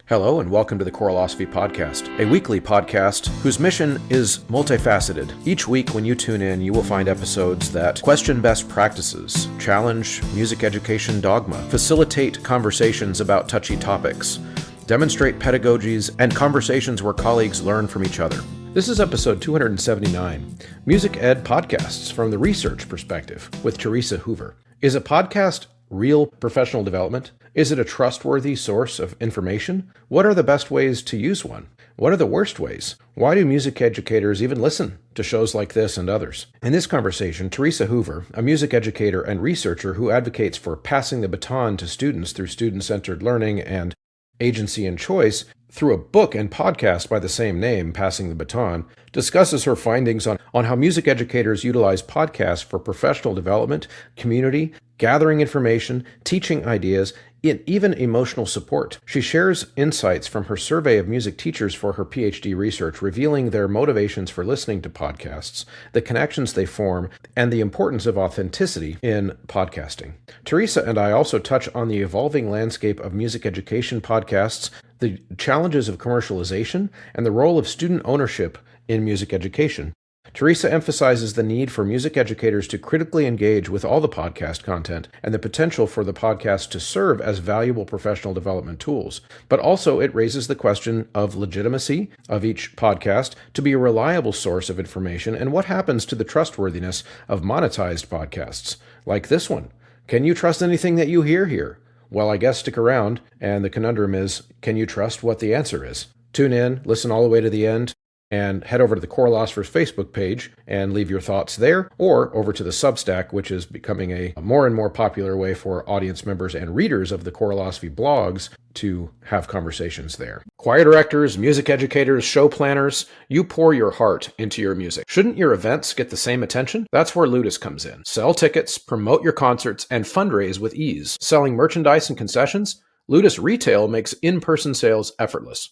Hello and welcome to the Choreolosophy Podcast, a weekly podcast whose mission is multifaceted. Each week when you tune in, you will find episodes that question best practices, challenge music education dogma, facilitate conversations about touchy topics, demonstrate pedagogies, and conversations where colleagues learn from each other. This is episode 279, Music Ed Podcasts from the Research Perspective with Theresa Hoover. Is a podcast real professional development? Is it a trustworthy source of information? What are the best ways to use one? What are the worst ways? Why do music educators even listen to shows like this and others? In this conversation, Theresa Hoover, a music educator and researcher who advocates for passing the baton to students through student-centered learning and agency and choice, through a book and podcast by the same name, Passing the Baton, discusses her findings on how music educators utilize podcasts for professional development, community, gathering information, teaching ideas, and even emotional support. She shares insights from her survey of music teachers for her PhD research, revealing their motivations for listening to podcasts, the connections they form, and the importance of authenticity in podcasting. Theresa and I also touch on the evolving landscape of music education podcasts, the challenges of commercialization, and the role of student ownership in music education. Theresa emphasizes the need for music educators to critically engage with all the podcast content and the potential for the podcast to serve as valuable professional development tools. But also it raises the question of legitimacy of each podcast to be a reliable source of information, and what happens to the trustworthiness of monetized podcasts like this one. Can you trust anything that you hear here? Well, I guess stick around, and the conundrum is, can you trust what the answer is? Tune in, listen all the way to the end, and head over to the Choreolosophers Facebook page and leave your thoughts there, or over to the Substack, which is becoming a more and more popular way for audience members and readers of the Choreolosophy blogs to have conversations there. Choir directors, music educators, show planners, you pour your heart into your music. Shouldn't your events get the same attention? That's where Ludus comes in. Sell tickets, promote your concerts, and fundraise with ease. Selling merchandise and concessions? Ludus Retail makes in-person sales effortless.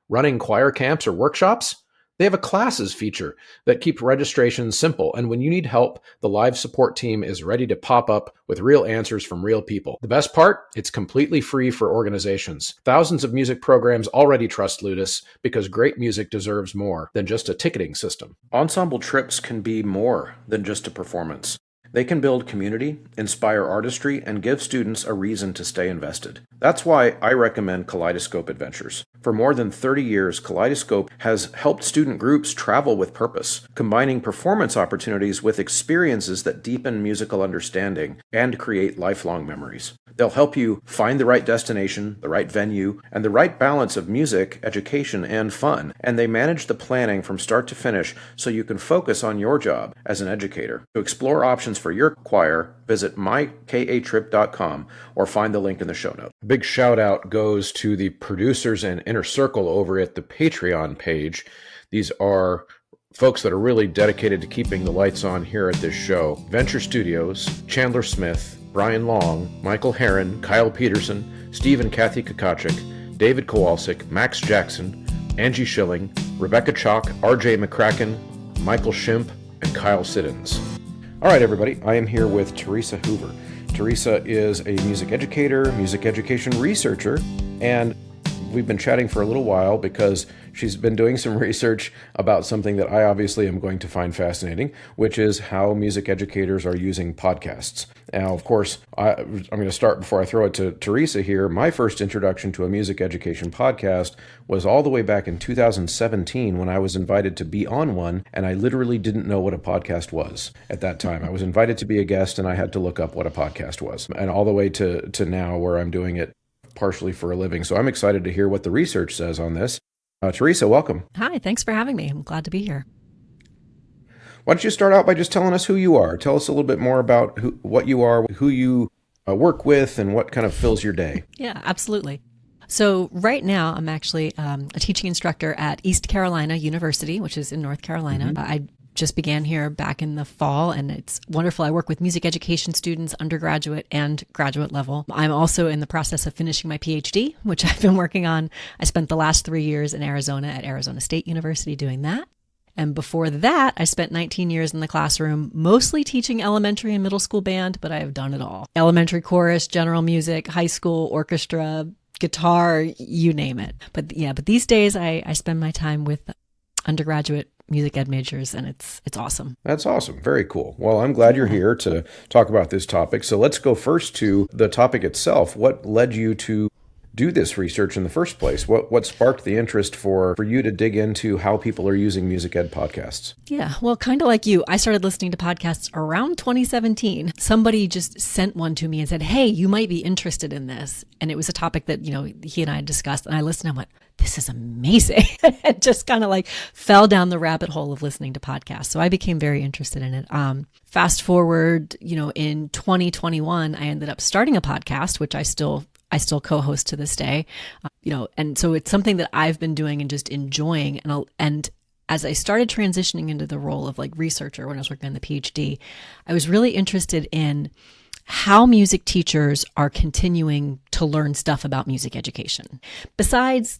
Running choir camps or workshops? They have a classes feature that keeps registration simple, and when you need help, the live support team is ready to pop up with real answers from real people. The best part? It's completely free for organizations. Thousands of music programs already trust Ludus because great music deserves more than just a ticketing system. Ensemble trips can be more than just a performance. They can build community, inspire artistry, and give students a reason to stay invested. That's why I recommend Kaleidoscope Adventures. For more than 30 years, Kaleidoscope has helped student groups travel with purpose, combining performance opportunities with experiences that deepen musical understanding and create lifelong memories. They'll help you find the right destination, the right venue, and the right balance of music, education, and fun. And they manage the planning from start to finish so you can focus on your job as an educator. To explore options for your choir, visit mykatrip.com or find the link in the show notes. A big shout out goes to the producers and Inner Circle over at the Patreon page. These are folks that are really dedicated to keeping the lights on here at this show. Venture Studios, Chandler Smith, Brian Long, Michael Herron, Kyle Peterson, Steve and Kathy Kakachik, David Kowalczyk, Max Jackson, Angie Schilling, Rebecca Chalk, RJ McCracken, Michael Shimp, and Kyle Siddons. All right, everybody, I am here with Theresa Hoover. Theresa is a music educator, music education researcher, and we've been chatting for a little while because she's been doing some research about something that I obviously am going to find fascinating, which is how music educators are using podcasts. Now, of course, I'm going to start before I throw it to Theresa here. My first introduction to a music education podcast was all the way back in 2017 when I was invited to be on one, and I literally didn't know what a podcast was at that time. I was invited to be a guest, and I had to look up what a podcast was, and all the way to now where I'm doing it partially for a living. So I'm excited to hear what the research says on this. Theresa, welcome. Hi, thanks for having me. I'm glad to be here. Why don't you start out by just telling us who you are? Tell us a little bit more about what you are, who you work with, and what kind of fills your day. Yeah, absolutely. So right now, I'm actually a teaching instructor at East Carolina University, which is in North Carolina. Mm-hmm. I just began here back in the fall, and it's wonderful. I work with music education students, undergraduate and graduate level. I'm also in the process of finishing my PhD, which I've been working on. I spent the last 3 years in Arizona at Arizona State University doing that. And before that, I spent 19 years in the classroom, mostly teaching elementary and middle school band, but I have done it all. Elementary chorus, general music, high school, orchestra, guitar, you name it. But these days I spend my time with undergraduate music ed majors, and it's awesome. That's awesome. Very cool. Well, I'm glad you're here to talk about this topic. So let's go first to the topic itself. What led you to do this research in the first place? What sparked the interest for you to dig into how people are using music ed podcasts? Yeah, well, kind of like you, I started listening to podcasts around 2017. Somebody just sent one to me and said, hey, you might be interested in this. And it was a topic that, he and I had discussed, and I listened and I went, this is amazing. And just kind of like fell down the rabbit hole of listening to podcasts. So I became very interested in it. Fast forward, in 2021, I ended up starting a podcast, which I still co-host to this day, and so it's something that I've been doing and just enjoying. And as I started transitioning into the role of like researcher when I was working on the PhD, I was really interested in how music teachers are continuing to learn stuff about music education. Besides,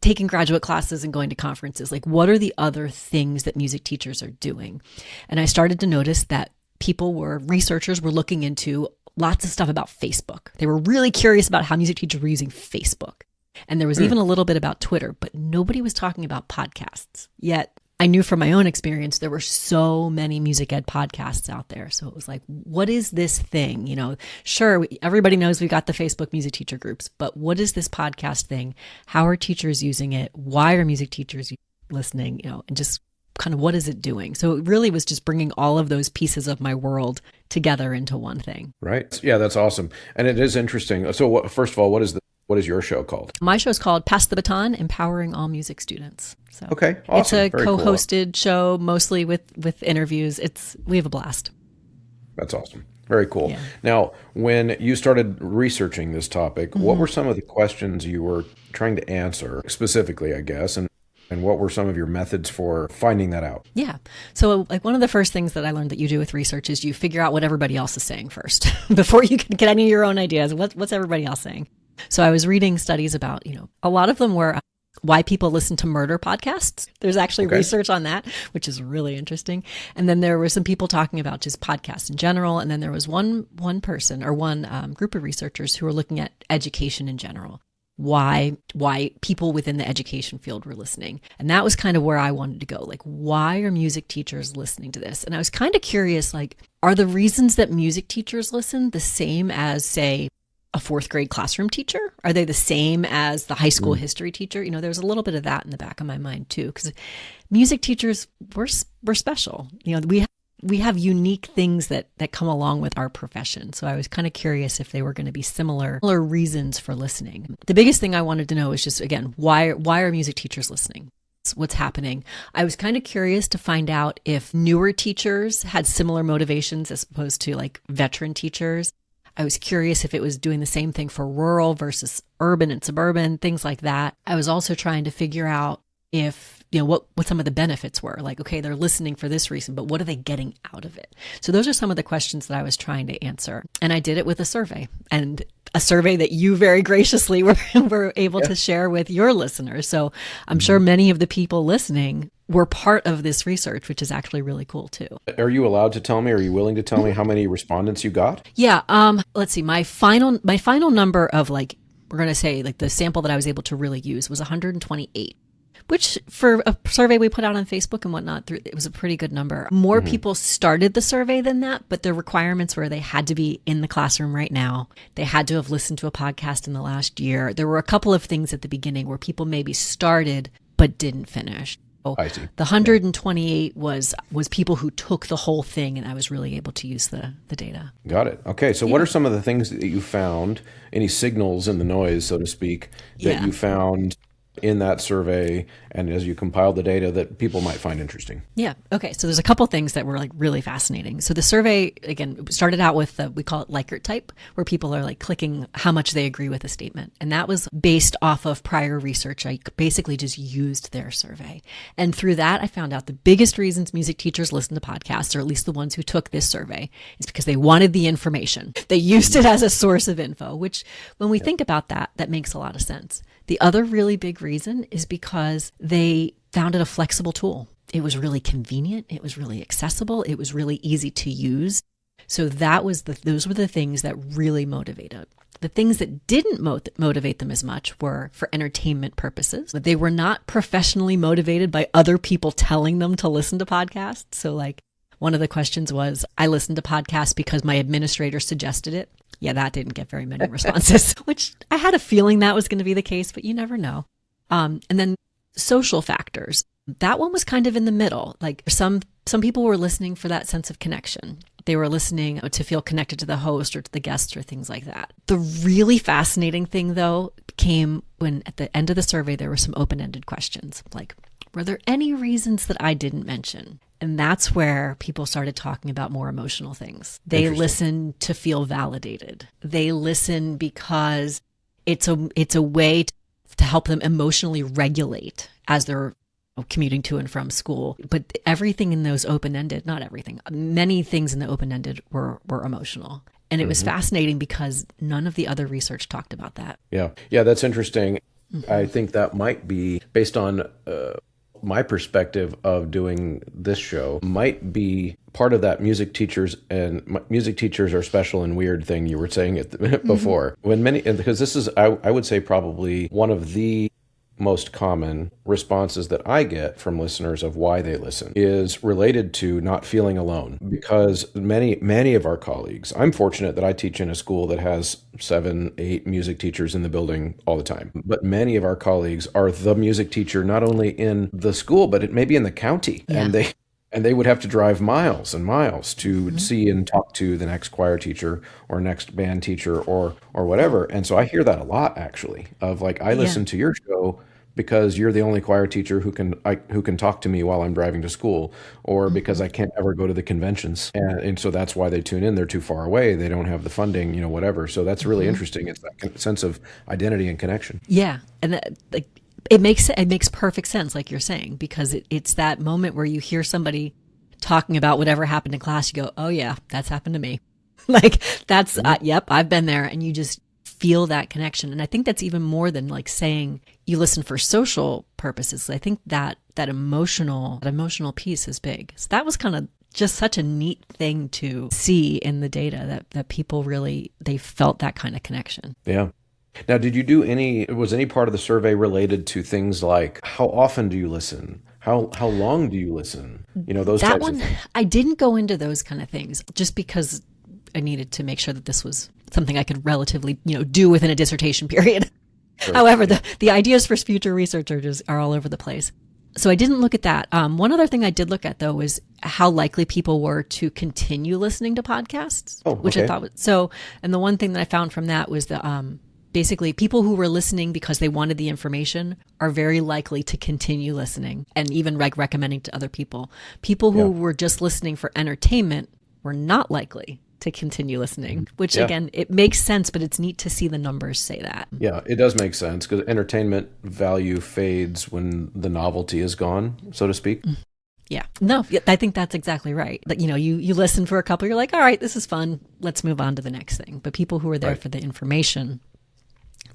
taking graduate classes and going to conferences, like what are the other things that music teachers are doing? And I started to notice that researchers were looking into lots of stuff about Facebook. They were really curious about how music teachers were using Facebook. And there was even a little bit about Twitter, but nobody was talking about podcasts. Yet I knew from my own experience, there were so many music ed podcasts out there. So it was like, what is this thing? Sure, everybody knows we've got the Facebook music teacher groups, but what is this podcast thing? How are teachers using it? Why are music teachers listening? And just kind of what is it doing? So it really was just bringing all of those pieces of my world together into one thing. Right. Yeah, that's awesome. And it is interesting. So first of all, what is your show called? My show is called Pass the Baton, Empowering All Music Students. So okay, awesome. It's a Very co-hosted show, mostly with interviews. We have a blast. That's awesome. Very cool. Yeah. Now, when you started researching this topic, what were some of the questions you were trying to answer specifically, I guess, and what were some of your methods for finding that out? Yeah. So like one of the first things that I learned that you do with research is you figure out what everybody else is saying first before you can get any of your own ideas. What's everybody else saying? So I was reading studies about, a lot of them were why people listen to murder podcasts. There's actually research on that, which is really interesting. And then there were some people talking about just podcasts in general. And then there was one person or one group of researchers who were looking at education in general. Why people within the education field were listening. And that was kind of where I wanted to go. Like, why are music teachers listening to this? And I was kind of curious, like, are the reasons that music teachers listen the same as, say, a fourth grade classroom teacher? Are they the same as the high school history teacher? There was a little bit of that in the back of my mind too, because music teachers, we're special. We have unique things that come along with our profession. So I was kind of curious if they were going to be similar reasons for listening. The biggest thing I wanted to know is just, again, why are music teachers listening? What's happening? I was kind of curious to find out if newer teachers had similar motivations as opposed to like veteran teachers. I was curious if it was doing the same thing for rural versus urban and suburban, things like that. I was also trying to figure out if, what some of the benefits were. Like, okay, they're listening for this reason, but what are they getting out of it? So those are some of the questions that I was trying to answer. And I did it with a survey, and a survey that you very graciously were able to share with your listeners. So I'm sure many of the people listening were part of this research, which is actually really cool too. Are you allowed to tell me, are you willing to tell me how many respondents you got? Yeah. Let's see. My final number of we're going to say the sample that I was able to really use was 128. Which for a survey we put out on Facebook and whatnot, it was a pretty good number. More people started the survey than that, but the requirements were they had to be in the classroom right now. They had to have listened to a podcast in the last year. There were a couple of things at the beginning where people maybe started but didn't finish. So I see. The 128 was people who took the whole thing, and I was really able to use the data. Got it. Okay. So what are some of the things that you found, any signals in the noise, so to speak, that you found in that survey and as you compiled the data that people might find interesting? Yeah. Okay. So there's a couple things that were really fascinating. So the survey, again, started out with we call it Likert type, where people are clicking how much they agree with a statement. And that was based off of prior research. I basically just used their survey. And through that, I found out the biggest reasons music teachers listen to podcasts, or at least the ones who took this survey, is because they wanted the information. They used it as a source of info, which when we think about that makes a lot of sense. The other really big reason is because they found it a flexible tool. It was really convenient. It was really accessible. It was really easy to use. So those were the things that really motivated The things that didn't motivate them as much were for entertainment purposes. They were not professionally motivated by other people telling them to listen to podcasts. So like one of the questions was, I listened to podcasts because my administrator suggested it. Yeah, that didn't get very many responses, which I had a feeling that was going to be the case, but you never know. And then social factors. That one was kind of in the middle. Like some people were listening for that sense of connection. They were listening to feel connected to the host or to the guests or things like that. The really fascinating thing, though, came when at the end of the survey, there were some open-ended questions like, were there any reasons that I didn't mention? And that's where people started talking about more emotional things. They listen to feel validated. They listen because it's a way to help them emotionally regulate as they're commuting to and from school. But everything in those open-ended, not everything, many things in the open-ended were emotional. And it was fascinating because none of the other research talked about that. Yeah, that's interesting. I think that might be based on my perspective of doing this show might be part of that music teachers are special and weird thing you were saying it before. Because this is, I would say, probably one of the most common responses that I get from listeners of why they listen is related to not feeling alone, because many of our colleagues, I'm fortunate that I teach in a school that has 7-8 music teachers in the building all the time, but many of our colleagues are the music teacher not only in the school but it may be in the county. And they would have to drive miles and miles to see and talk to the next choir teacher or next band teacher or whatever. And so I hear that a lot, actually, of like, I listen to your show because you're the only choir teacher who can talk to me while I'm driving to school, or because I can't ever go to the conventions. And so that's why they tune in. They're too far away. They don't have the funding, whatever. So that's really interesting. It's that sense of identity and connection. Yeah. And it makes perfect sense, like you're saying, because it's that moment where you hear somebody talking about whatever happened in class. You go, oh yeah, that's happened to me. Like that's, yep, I've been there. And you just feel that connection. And I think that's even more than like saying you listen for social purposes. I think that emotional piece is big. So that was kind of just such a neat thing to see in the data that people really, they felt that kind of connection. Yeah. Now, did you do was any part of the survey related to things like how often do you listen? How long do you listen? Those that types one, of things. I didn't go into those kind of things just because I needed to make sure that this was something I could relatively, do within a dissertation period. Sure. However, the ideas for future researchers are all over the place. So I didn't look at that. One other thing I did look at, though, was how likely people were to continue listening to podcasts, which I thought was so. And the one thing that I found from that was the basically people who were listening because they wanted the information are very likely to continue listening and even recommending to other people. People who were just listening for entertainment were not likely to continue listening, which again, it makes sense, but it's neat to see the numbers say that. Yeah, it does make sense because entertainment value fades when the novelty is gone, so to speak. Yeah, no, I think that's exactly right. But you listen for a couple, you're like, all right, this is fun. Let's move on to the next thing. But people who are there for the information,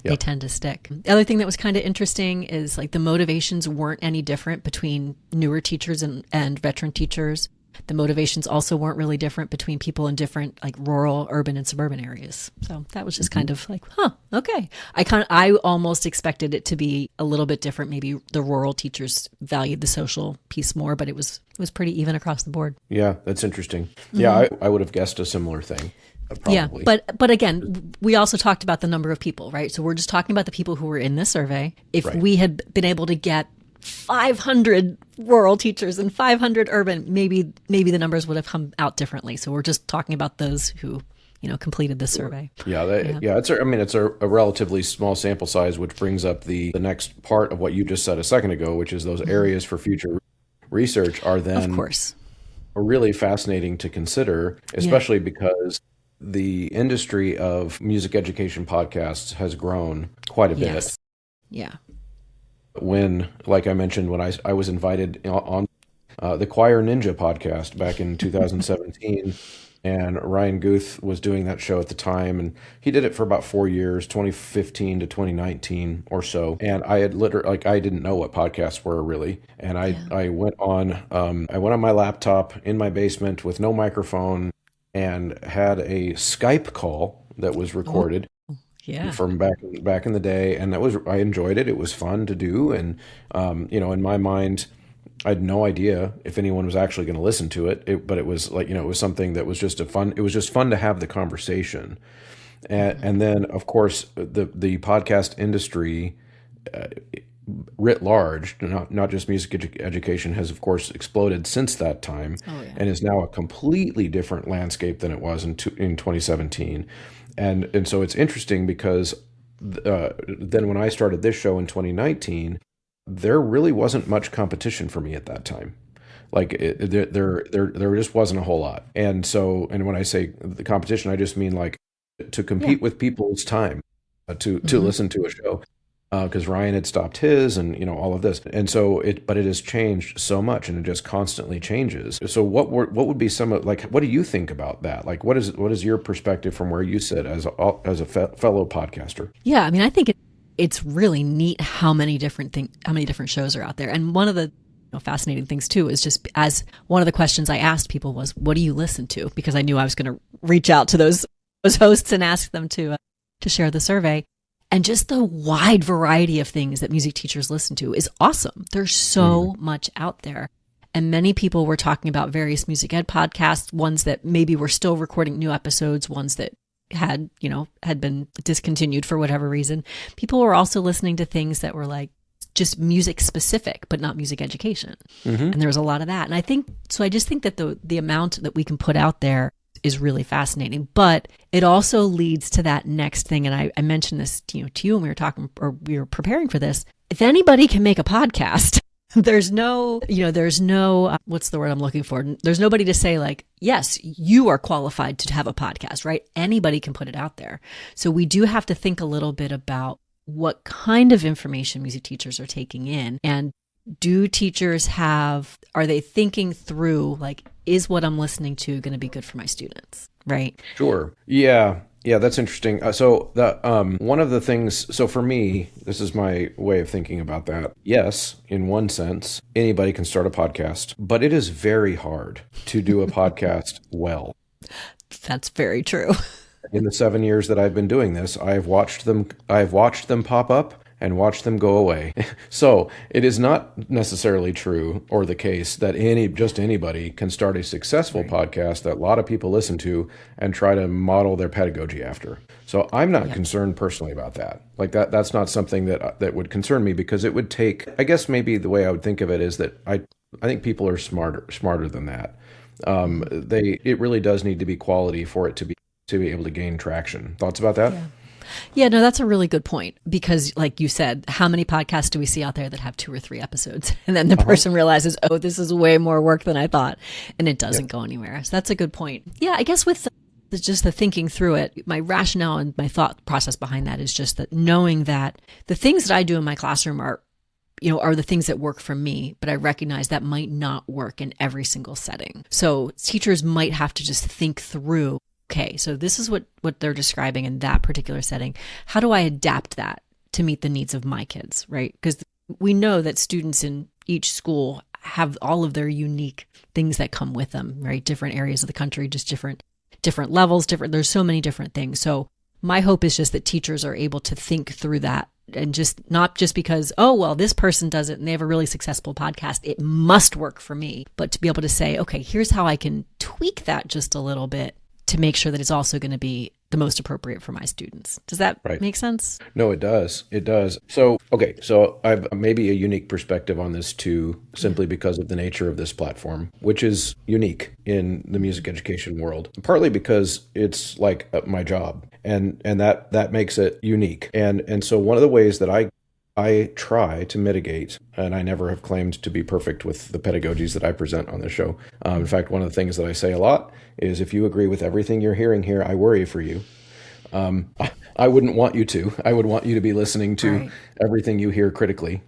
they tend to stick. The other thing that was kind of interesting is like the motivations weren't any different between newer teachers and veteran teachers. The motivations also weren't really different between people in different like rural, urban, and suburban areas. So that was just kind of like, okay. I almost expected it to be a little bit different. Maybe the rural teachers valued the social piece more, but it was pretty even across the board. Yeah, that's interesting. Yeah, I would have guessed a similar thing. Probably. Yeah, but again, we also talked about the number of people, right? So we're just talking about the people who were in this survey. If we had been able to get 500 rural teachers and 500 urban, maybe the numbers would have come out differently. So we're just talking about those who, completed this survey. It's a relatively small sample size, which brings up the next part of what you just said a second ago, which is those areas for future research are then, of course, really fascinating to consider, especially because the industry of music education podcasts has grown quite a bit. Yes. Yeah. When, like I mentioned, when I was invited on the Choir Ninja podcast back in 2017, and Ryan Guth was doing that show at the time, and he did it for about 4 years, 2015 to 2019 or so. And I had literally, I didn't know what podcasts were really, and I went on my laptop in my basement with no microphone and had a Skype call that was recorded. Yeah. from back in the day, and I enjoyed it. It was fun to do, and in my mind, I had no idea if anyone was actually going to listen to it, but it was like, it was something that was just it was just fun to have the conversation. And then, of course, the podcast industry writ large, not just music education, has of course exploded since that time, Oh, yeah. and is now a completely different landscape than it was in 2017. And so it's interesting because then when I started this show in 2019, there really wasn't much competition for me at that time. Like there just wasn't a whole lot. And so, and when I say the competition, I just mean like to Yeah. compete with people's time to Hmm. listen to a show, because Ryan had stopped his, and all of this. And so but it has changed so much, and it just constantly changes. So what would be some of, like, what do you think about that? Like, what is your perspective from where you sit as a fellow podcaster? Yeah. I mean, I think it's really neat how many different shows are out there. And one of the fascinating things too is just, as one of the questions I asked people was, what do you listen to? Because I knew I was going to reach out to those hosts and ask them to share the survey. And just the wide variety of things that music teachers listen to is awesome. There's so much out there. And many people were talking about various music ed podcasts, ones that maybe were still recording new episodes, ones that had been discontinued for whatever reason. People were also listening to things that were like just music specific, but not music education. And there was a lot of that. And I just think that the amount that we can put out there is really fascinating, but it also leads to that next thing. And I mentioned this to you when we were talking, or we were preparing for this. If anybody can make a podcast, there's no, what's the word I'm looking for? There's nobody to say like, yes, you are qualified to have a podcast, right? Anybody can put it out there. So we do have to think a little bit about what kind of information music teachers are taking in, and do teachers are they thinking through, like, is what I'm listening to going to be good for my students? Right. Sure. Yeah. Yeah, that's interesting. So one of the things, so for me, this is my way of thinking about that. Yes, in one sense, anybody can start a podcast, but it is very hard to do a podcast well. That's very true. In the 7 years that I've been doing this, I've watched them pop up and watch them go away. So it is not necessarily true or the case that anybody can start a successful podcast that a lot of people listen to and try to model their pedagogy after. So I'm not concerned personally about that. Like that's not something that would concern me, because it would take, I guess maybe the way I would think of it is that I think people are smarter than that. It really does need to be quality for it to be able to gain traction. Thoughts about that? Yeah, no, that's a really good point, because like you said, how many podcasts do we see out there that have 2 or 3 episodes? And then the person realizes, oh, this is way more work than I thought, and it doesn't go anywhere. So that's a good point. Yeah, I guess with just the thinking through it, my rationale and my thought process behind that is just that knowing that the things that I do in my classroom are the things that work for me, but I recognize that might not work in every single setting. So teachers might have to just think through, okay, so this is what they're describing in that particular setting. How do I adapt that to meet the needs of my kids, right? Because we know that students in each school have all of their unique things that come with them, right? Different areas of the country, just different levels, there's so many different things. So my hope is just that teachers are able to think through that, and just not just because, oh, well, this person does it and they have a really successful podcast, it must work for me, but to be able to say, okay, here's how I can tweak that just a little bit to make sure that it's also going to be the most appropriate for my students. Does that make sense? No, it does. It does. So, okay, so I've maybe a unique perspective on this too, simply because of the nature of this platform, which is unique in the music education world, partly because it's like my job, and that makes it unique. And so one of the ways that I try to mitigate, and I never have claimed to be perfect with the pedagogies that I present on this show. In fact, one of the things that I say a lot is, if you agree with everything you're hearing here, I worry for you. I wouldn't want you to. I would want you to be listening to everything you hear critically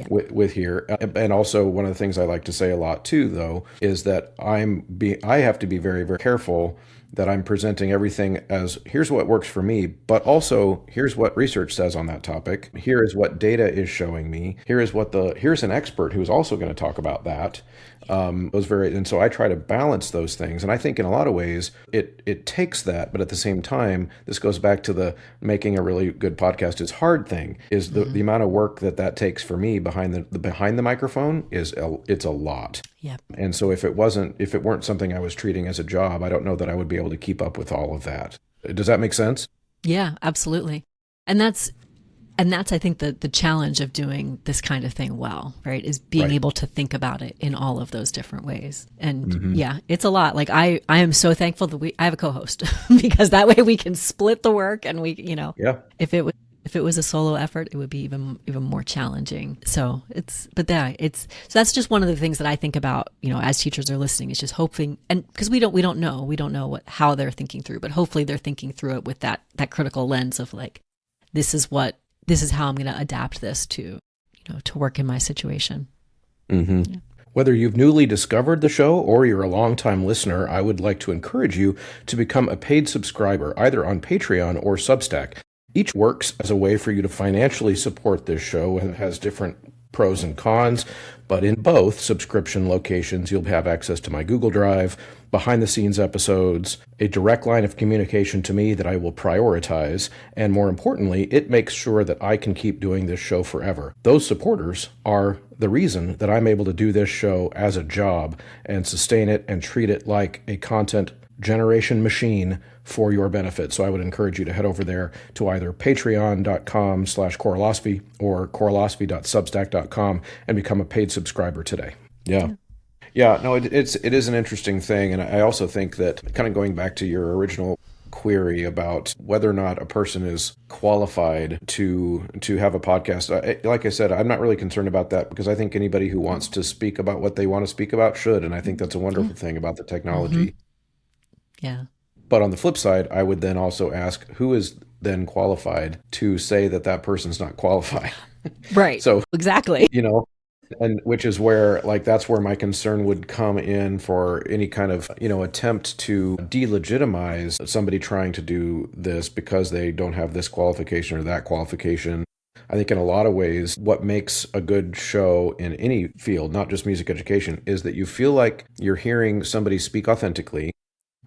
with here. And also, one of the things I like to say a lot too, though, is that I have to be very, very careful that I'm presenting everything as here's what works for me, but also here's what research says on that topic. Here is what data is showing me. Here's an expert who's also going to talk about that. And so I try to balance those things. And I think in a lot of ways it takes that, but at the same time, this goes back to the making a really good podcast is hard thing, is the amount of work that takes for me behind the microphone it's a lot. Yep. And so if it weren't something I was treating as a job, I don't know that I would be able to keep up with all of that. Does that make sense? Yeah, absolutely. And that's I think the challenge of doing this kind of thing well, right, is being able to think about it in all of those different ways. And yeah, it's a lot. Like I am so thankful that I have a co-host because that way we can split the work and we, if it was a solo effort, it would be even more challenging. So that's just one of the things that I think about, as teachers are listening, is just hoping, and because we don't know how they're thinking through, but hopefully they're thinking through it with that critical lens of like, this is how I'm going to adapt this to work in my situation. Mm-hmm. Yeah. Whether you've newly discovered the show or you're a longtime listener, I would like to encourage you to become a paid subscriber, either on Patreon or Substack. Each works as a way for you to financially support this show, and it has different pros and cons, but in both subscription locations, you'll have access to my Google Drive, behind-the-scenes episodes, a direct line of communication to me that I will prioritize, and more importantly, it makes sure that I can keep doing this show forever. Those supporters are the reason that I'm able to do this show as a job and sustain it and treat it like a content generation machine for your benefit. So I would encourage you to head over there to either patreon.com/coralosophy or coralosophy.substack.com and become a paid subscriber today. Yeah, no, it is an interesting thing. And I also think that, kind of going back to your original query about whether or not a person is qualified to have a podcast, like I said, I'm not really concerned about that, because I think anybody who wants to speak about what they want to speak about should. And I think that's a wonderful thing about the technology. Yeah. But on the flip side, I would then also ask, who is then qualified to say that person's not qualified? Right. So exactly. And which is where, that's where my concern would come in for any kind of, attempt to delegitimize somebody trying to do this because they don't have this qualification or that qualification. I think in a lot of ways, what makes a good show in any field, not just music education, is that you feel like you're hearing somebody speak authentically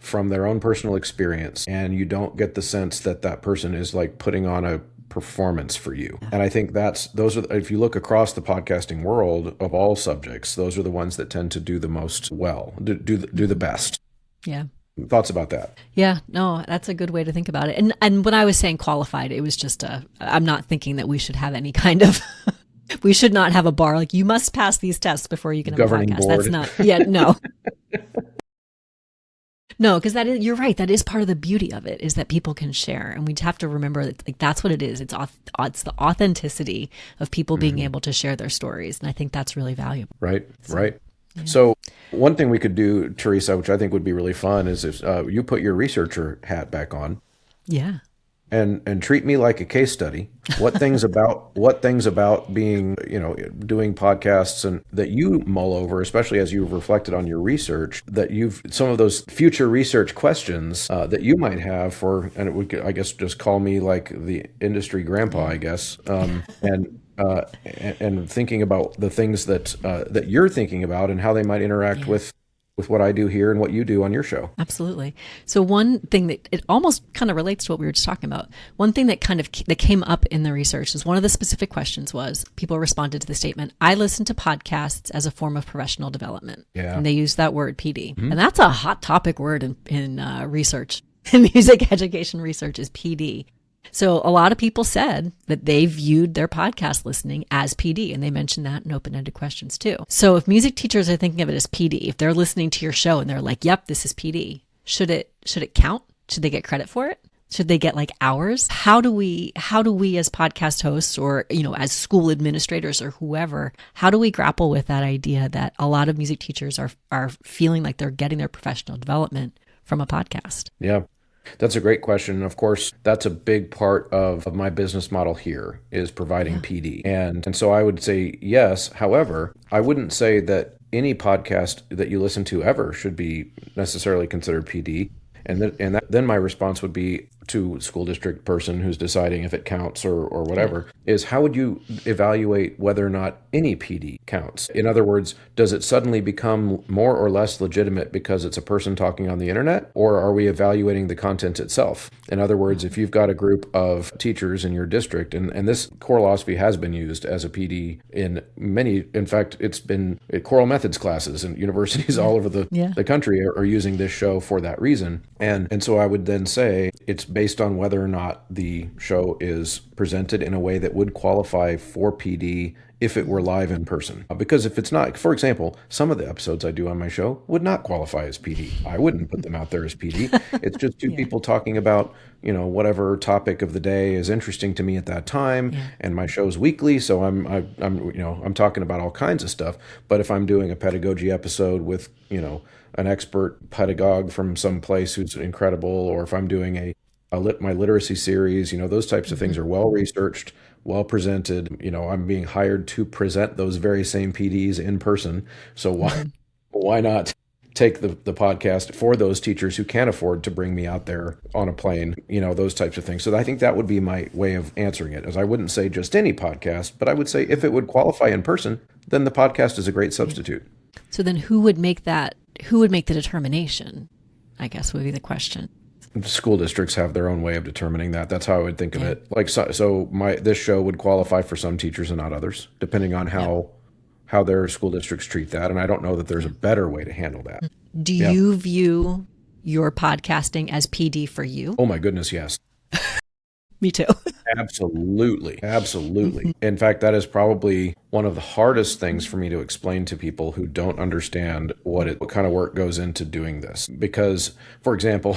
from their own personal experience, and you don't get the sense that person is like putting on a performance for you. And I think if you look across the podcasting world of all subjects, those are the ones that tend to do the most well, do the best. Yeah. Thoughts about that? Yeah, no, that's a good way to think about it. And when I was saying qualified, it was just I'm not thinking that we should have any kind of we should not have a bar like you must pass these tests before you can have a podcast. Board. That's not. Yeah, no. No, because you're right. That is part of the beauty of it, is that people can share, and we have to remember that that's what it is. It's the authenticity of people being able to share their stories, and I think that's really valuable. Right. Yeah. So one thing we could do, Theresa, which I think would be really fun, is if you put your researcher hat back on. Yeah. And treat me like a case study. What things about being, doing podcasts and that you mull over, especially as you've reflected on your research, that some of those future research questions that you might have for, and it would, I guess, just call me like the industry grandpa, I guess, and thinking about the things that you're thinking about and how they might interact with what I do here and what you do on your show. Absolutely. So one thing that it almost kind of relates to what we were just talking about. One thing that that came up in the research is one of the specific questions was people responded to the statement, I listen to podcasts as a form of professional development. Yeah. And they use that word PD. Mm-hmm. And that's a hot topic word in research. In music education research is PD. So a lot of people said that they viewed their podcast listening as PD, and they mentioned that in open-ended questions too. So if music teachers are thinking of it as PD, if they're listening to your show and they're like, yep, this is PD, should it count? Should they get credit for it? Should they get like hours? How do we as podcast hosts or, as school administrators or whoever, how do we grapple with that idea that a lot of music teachers are feeling like they're getting their professional development from a podcast? Yeah. That's a great question. Of course, that's a big part of my business model here is providing PD. And so I would say yes. However, I wouldn't say that any podcast that you listen to ever should be necessarily considered PD. Then my response would be to a school district person who's deciding if it counts or whatever, is how would you evaluate whether or not any PD counts? In other words, does it suddenly become more or less legitimate because it's a person talking on the internet, or are we evaluating the content itself? In other words, if you've got a group of teachers in your district, and this core philosophy has been used as a PD in fact, it's been choral methods classes, and universities all over the country are using this show for that reason. And so I would then say it's based on whether or not the show is presented in a way that would qualify for PD if it were live in person. Because if it's not, for example, some of the episodes I do on my show would not qualify as PD. I wouldn't put them out there as PD. It's just two people talking about, whatever topic of the day is interesting to me at that time. And my show's weekly, so I'm talking about all kinds of stuff. But if I'm doing a pedagogy episode with, an expert pedagogue from some place who's incredible, or if I'm doing my literacy series, those types of things are well researched, well presented. I'm being hired to present those very same PDs in person. So why not take the podcast for those teachers who can't afford to bring me out there on a plane, those types of things. So I think that would be my way of answering it, as I wouldn't say just any podcast, but I would say if it would qualify in person, then the podcast is a great substitute. So then who would make the determination, I guess would be the question. School districts have their own way of determining that. That's how I would think of it. Like, this show would qualify for some teachers and not others, depending on how their school districts treat that. And I don't know that there's a better way to handle that. Do you view your podcasting as PD for you? Oh my goodness, yes. Me too. Absolutely. In fact, that is probably one of the hardest things for me to explain to people who don't understand what kind of work goes into doing this. Because, for example,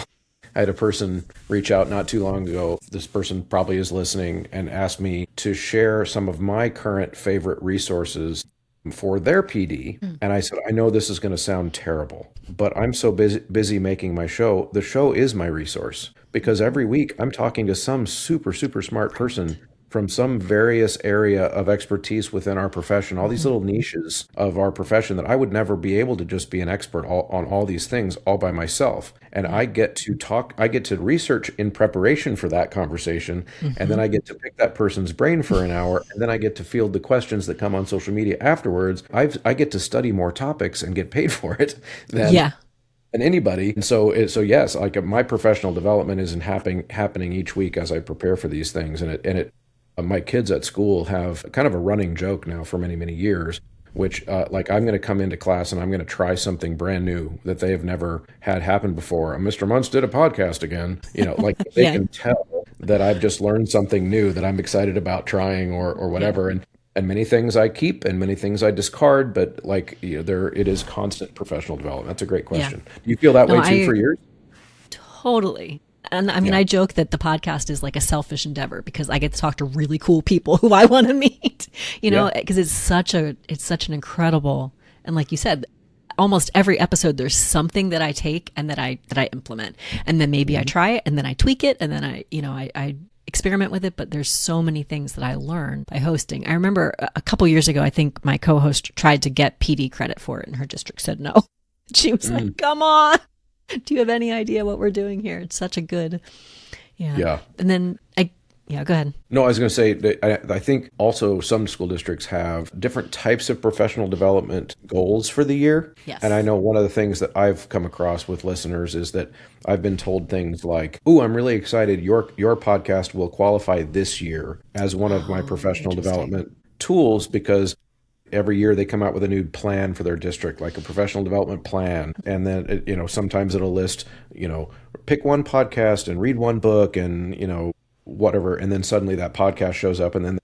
I had a person reach out not too long ago. This person probably is listening and asked me to share some of my current favorite resources for their PD. And I said, I know this is going to sound terrible, but I'm so busy making my show. The show is my resource, because every week I'm talking to some super, super smart person from some various area of expertise within our profession, all these little niches of our profession that I would never be able to just be an expert on all these things all by myself. And I get to research in preparation for that conversation. And then I get to pick that person's brain for an hour. And then I get to field the questions that come on social media afterwards. I get to study more topics and get paid for it than anybody. And so yes, like my professional development isn't happening each week as I prepare for these things. My kids at school have kind of a running joke now for many, many years, which like I'm going to come into class and I'm going to try something brand new that they have never had happen before. Mr. Muntz did a podcast again, like they can tell that I've just learned something new that I'm excited about trying or whatever. And many things I keep and many things I discard, but it is constant professional development. That's a great question. Do you feel that way too for yours? Totally. And I mean, I joke that the podcast is like a selfish endeavor because I get to talk to really cool people who I want to meet, because it's such an incredible, and like you said, almost every episode, there's something that I take and that I implement. And then maybe I try it and then I tweak it. And then I experiment with it, but there's so many things that I learn by hosting. I remember a couple years ago, I think my co-host tried to get PD credit for it and her district said no. She was like, come on. Do you have any idea what we're doing here? It's such a good, And then go ahead. No, I was going to say that I think also some school districts have different types of professional development goals for the year. Yes. And I know one of the things that I've come across with listeners is that I've been told things like, "Ooh, I'm really excited. Your podcast will qualify this year as one of my professional development tools because every year they come out with a new plan for their district, like a professional development plan. And then, sometimes it'll list, pick one podcast and read one book and, whatever. And then suddenly that podcast shows up and then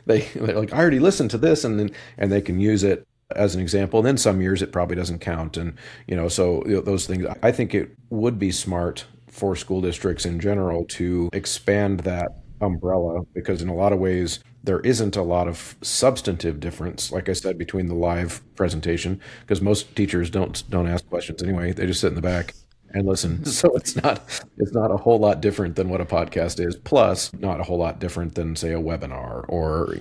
they're like, I already listened to this. And they can use it as an example. And then some years it probably doesn't count. And, those things, I think it would be smart for school districts in general to expand that umbrella because in a lot of ways, there isn't a lot of substantive difference, like I said, between the live presentation, because most teachers don't ask questions anyway. They just sit in the back and listen. So it's not a whole lot different than what a podcast is, plus not a whole lot different than, say, a webinar or,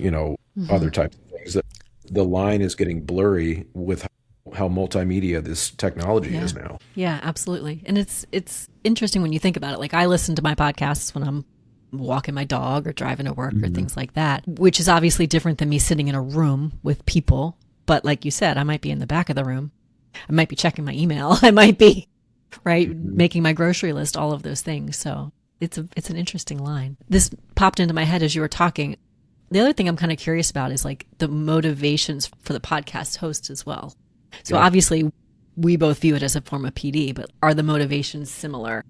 other types of things. That the line is getting blurry with how multimedia this technology Yeah. is now. Yeah, absolutely. And it's interesting when you think about it. Like I listen to my podcasts when I'm walking my dog or driving to work or things like that, which is obviously different than me sitting in a room with people. But like you said, I might be in the back of the room. I might be checking my email. I might be making my grocery list, all of those things. So it's an interesting line. This popped into my head as you were talking. The other thing I'm kind of curious about is like the motivations for the podcast host as well. So obviously we both view it as a form of PD, but are the motivations similar?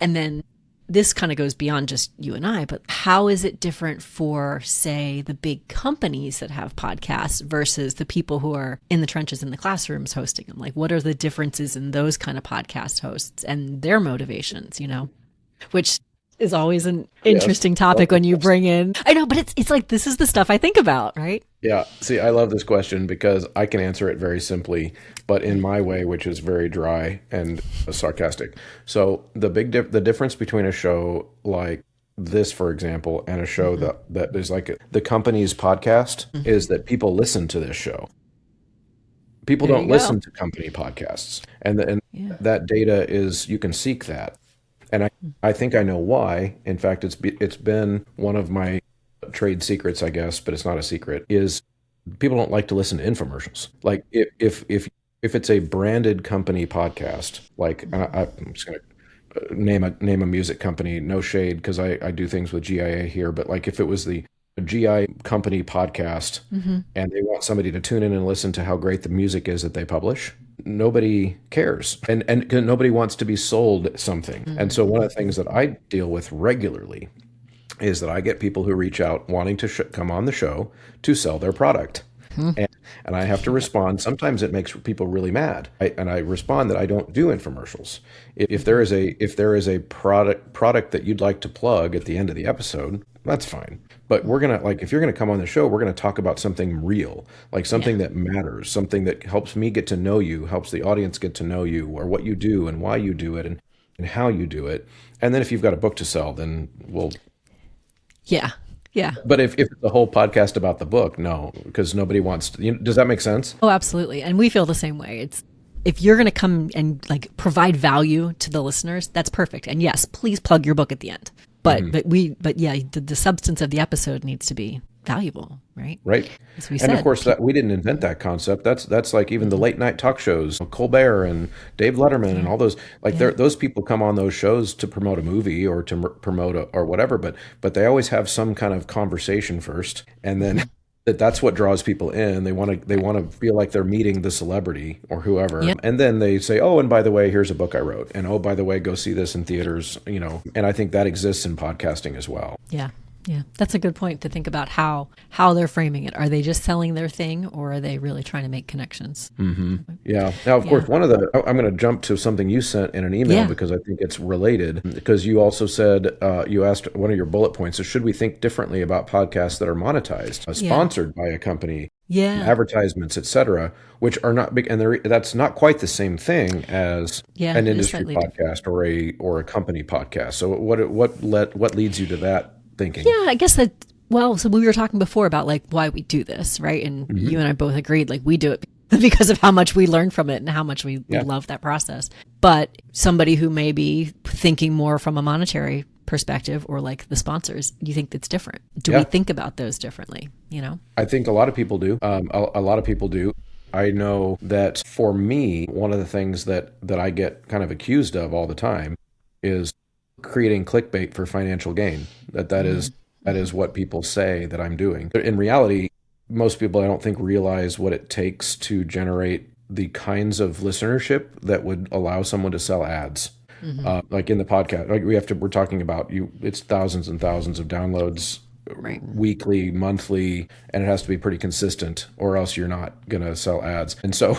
And then this kind of goes beyond just you and I, but how is it different for, say, the big companies that have podcasts versus the people who are in the trenches in the classrooms hosting them? Like, what are the differences in those kind of podcast hosts and their motivations, which is always an interesting topic when you bring in. I know, but it's like, this is the stuff I think about, right? Yeah. See, I love this question because I can answer it very simply, but in my way, which is very dry and sarcastic. So the difference between a show like this, for example, and a show that is like the company's podcast is that people listen to this show. People don't listen to company podcasts, and that data is, you can seek that. And I think I know why. In fact, it's been one of my trade secrets, I guess, but it's not a secret, is people don't like to listen to infomercials. Like if it's a branded company podcast, like I'm just going to name a music company, no shade, because I do things with GIA here, but like if it was the GI company podcast and they want somebody to tune in and listen to how great the music is that they publish, nobody cares, and nobody wants to be sold something. And so one of the things that I deal with regularly is that I get people who reach out wanting to come on the show to sell their product. And I have to respond. Sometimes it makes people really mad. I respond that I don't do infomercials. If there is a product that you'd like to plug at the end of the episode, that's fine. But we're going to, like, if you're going to come on the show, we're going to talk about something real, like something that matters, something that helps me get to know you, helps the audience get to know you, or what you do and why you do it and how you do it. And then if you've got a book to sell, then we'll... Yeah. But if it's the whole podcast about the book, no, because nobody wants to, does that make sense? Oh, absolutely. And we feel the same way. It's, if you're going to come and like provide value to the listeners, that's perfect. And yes, please plug your book at the end. But the substance of the episode needs to be valuable, right? Right. As we and said. Of course, that we didn't invent that concept. That's like even the late night talk shows, Colbert and Dave Letterman and all those, like those people come on those shows to promote a movie or to promote or whatever, but they always have some kind of conversation first, and then that's what draws people in. They want to feel like they're meeting the celebrity or whoever, and then they say, oh, and by the way, here's a book I wrote, and oh, by the way, go see this in theaters, And I think that exists in podcasting as well. Yeah. Yeah, that's a good point to think about how they're framing it. Are they just selling their thing, or are they really trying to make connections? Yeah. Now, of course, I'm going to jump to something you sent in an email because I think it's related. Because you also said, you asked, one of your bullet points is, should we think differently about podcasts that are monetized, sponsored by a company, advertisements, etc., which are not big, and that's not quite the same thing as an industry podcast or a company podcast. So what leads you to that thinking? Yeah, I guess that, so we were talking before about like why we do this, right? And you and I both agreed, like we do it because of how much we learn from it and how much we love that process. But somebody who may be thinking more from a monetary perspective, or like the sponsors, do you think that's different? Do we think about those differently? I think a lot of people do. A lot of people do. I know that for me, one of the things that I get kind of accused of all the time is creating clickbait for financial gain. That is what people say that I'm doing. In reality, most people, I don't think, realize what it takes to generate the kinds of listenership that would allow someone to sell ads. Like in the podcast, like we're talking about it's thousands and thousands of downloads weekly, monthly, and it has to be pretty consistent, or else you're not going to sell ads. And so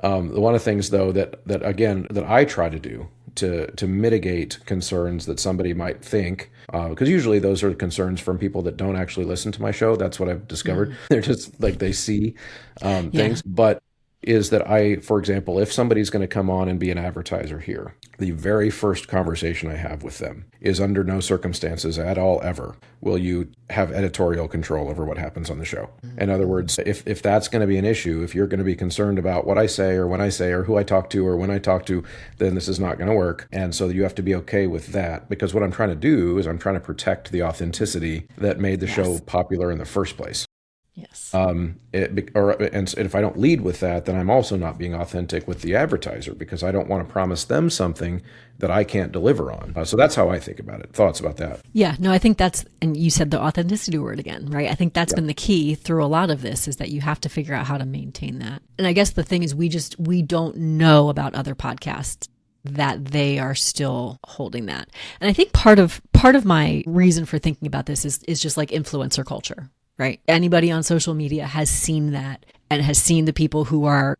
one of the things, though, that I try to do to mitigate concerns that somebody might think, because usually those are concerns from people that don't actually listen to my show. That's what I've discovered. They're just like, they see things. But is that for example, if somebody's going to come on and be an advertiser here, the very first conversation I have with them is under no circumstances at all ever will you have editorial control over what happens on the show. In other words, if that's going to be an issue, if you're going to be concerned about what I say or when I say or who I talk to or when I talk to, then this is not going to work. And so you have to be okay with that, because what I'm trying to do is I'm trying to protect the authenticity that made the show popular in the first place. Yes. And if I don't lead with that, then I'm also not being authentic with the advertiser, because I don't want to promise them something that I can't deliver on. So that's how I think about it. Thoughts about that? Yeah, no, I think and you said the authenticity word again, right? I think that's been the key through a lot of this, is that you have to figure out how to maintain that. And I guess the thing is we don't know about other podcasts that they are still holding that. And I think part of my reason for thinking about this is just like influencer culture. Right. Anybody on social media has seen that and has seen the people who are,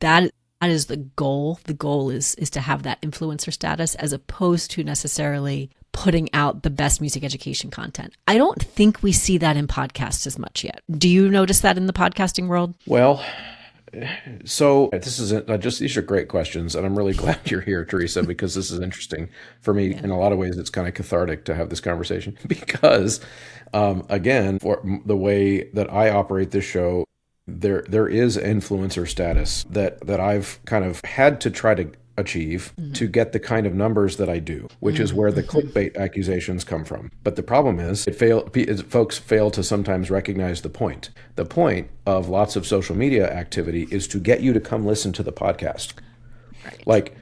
that is the goal. The goal is to have that influencer status, as opposed to necessarily putting out the best music education content. I don't think we see that in podcasts as much yet. Do you notice that in the podcasting world? Well, so these are great questions, and I'm really glad you're here, Theresa, because this is interesting for me. In a lot of ways, it's kind of cathartic to have this conversation, because again, for the way that I operate this show, there is influencer status that I've kind of had to try to achieve to get the kind of numbers that I do, which is where the clickbait accusations come from. But the problem is folks fail to sometimes recognize the point. The point of lots of social media activity is to get you to come listen to the podcast. Right.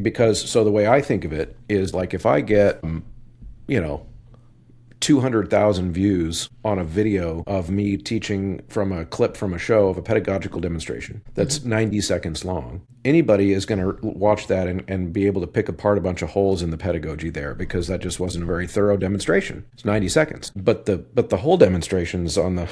Because the way I think of it is, like, if I get 200,000 views on a video of me teaching from a clip from a show of a pedagogical demonstration that's 90 seconds long, anybody is going to watch that and be able to pick apart a bunch of holes in the pedagogy there, because that just wasn't a very thorough demonstration. It's 90 seconds. But the whole demonstration is on the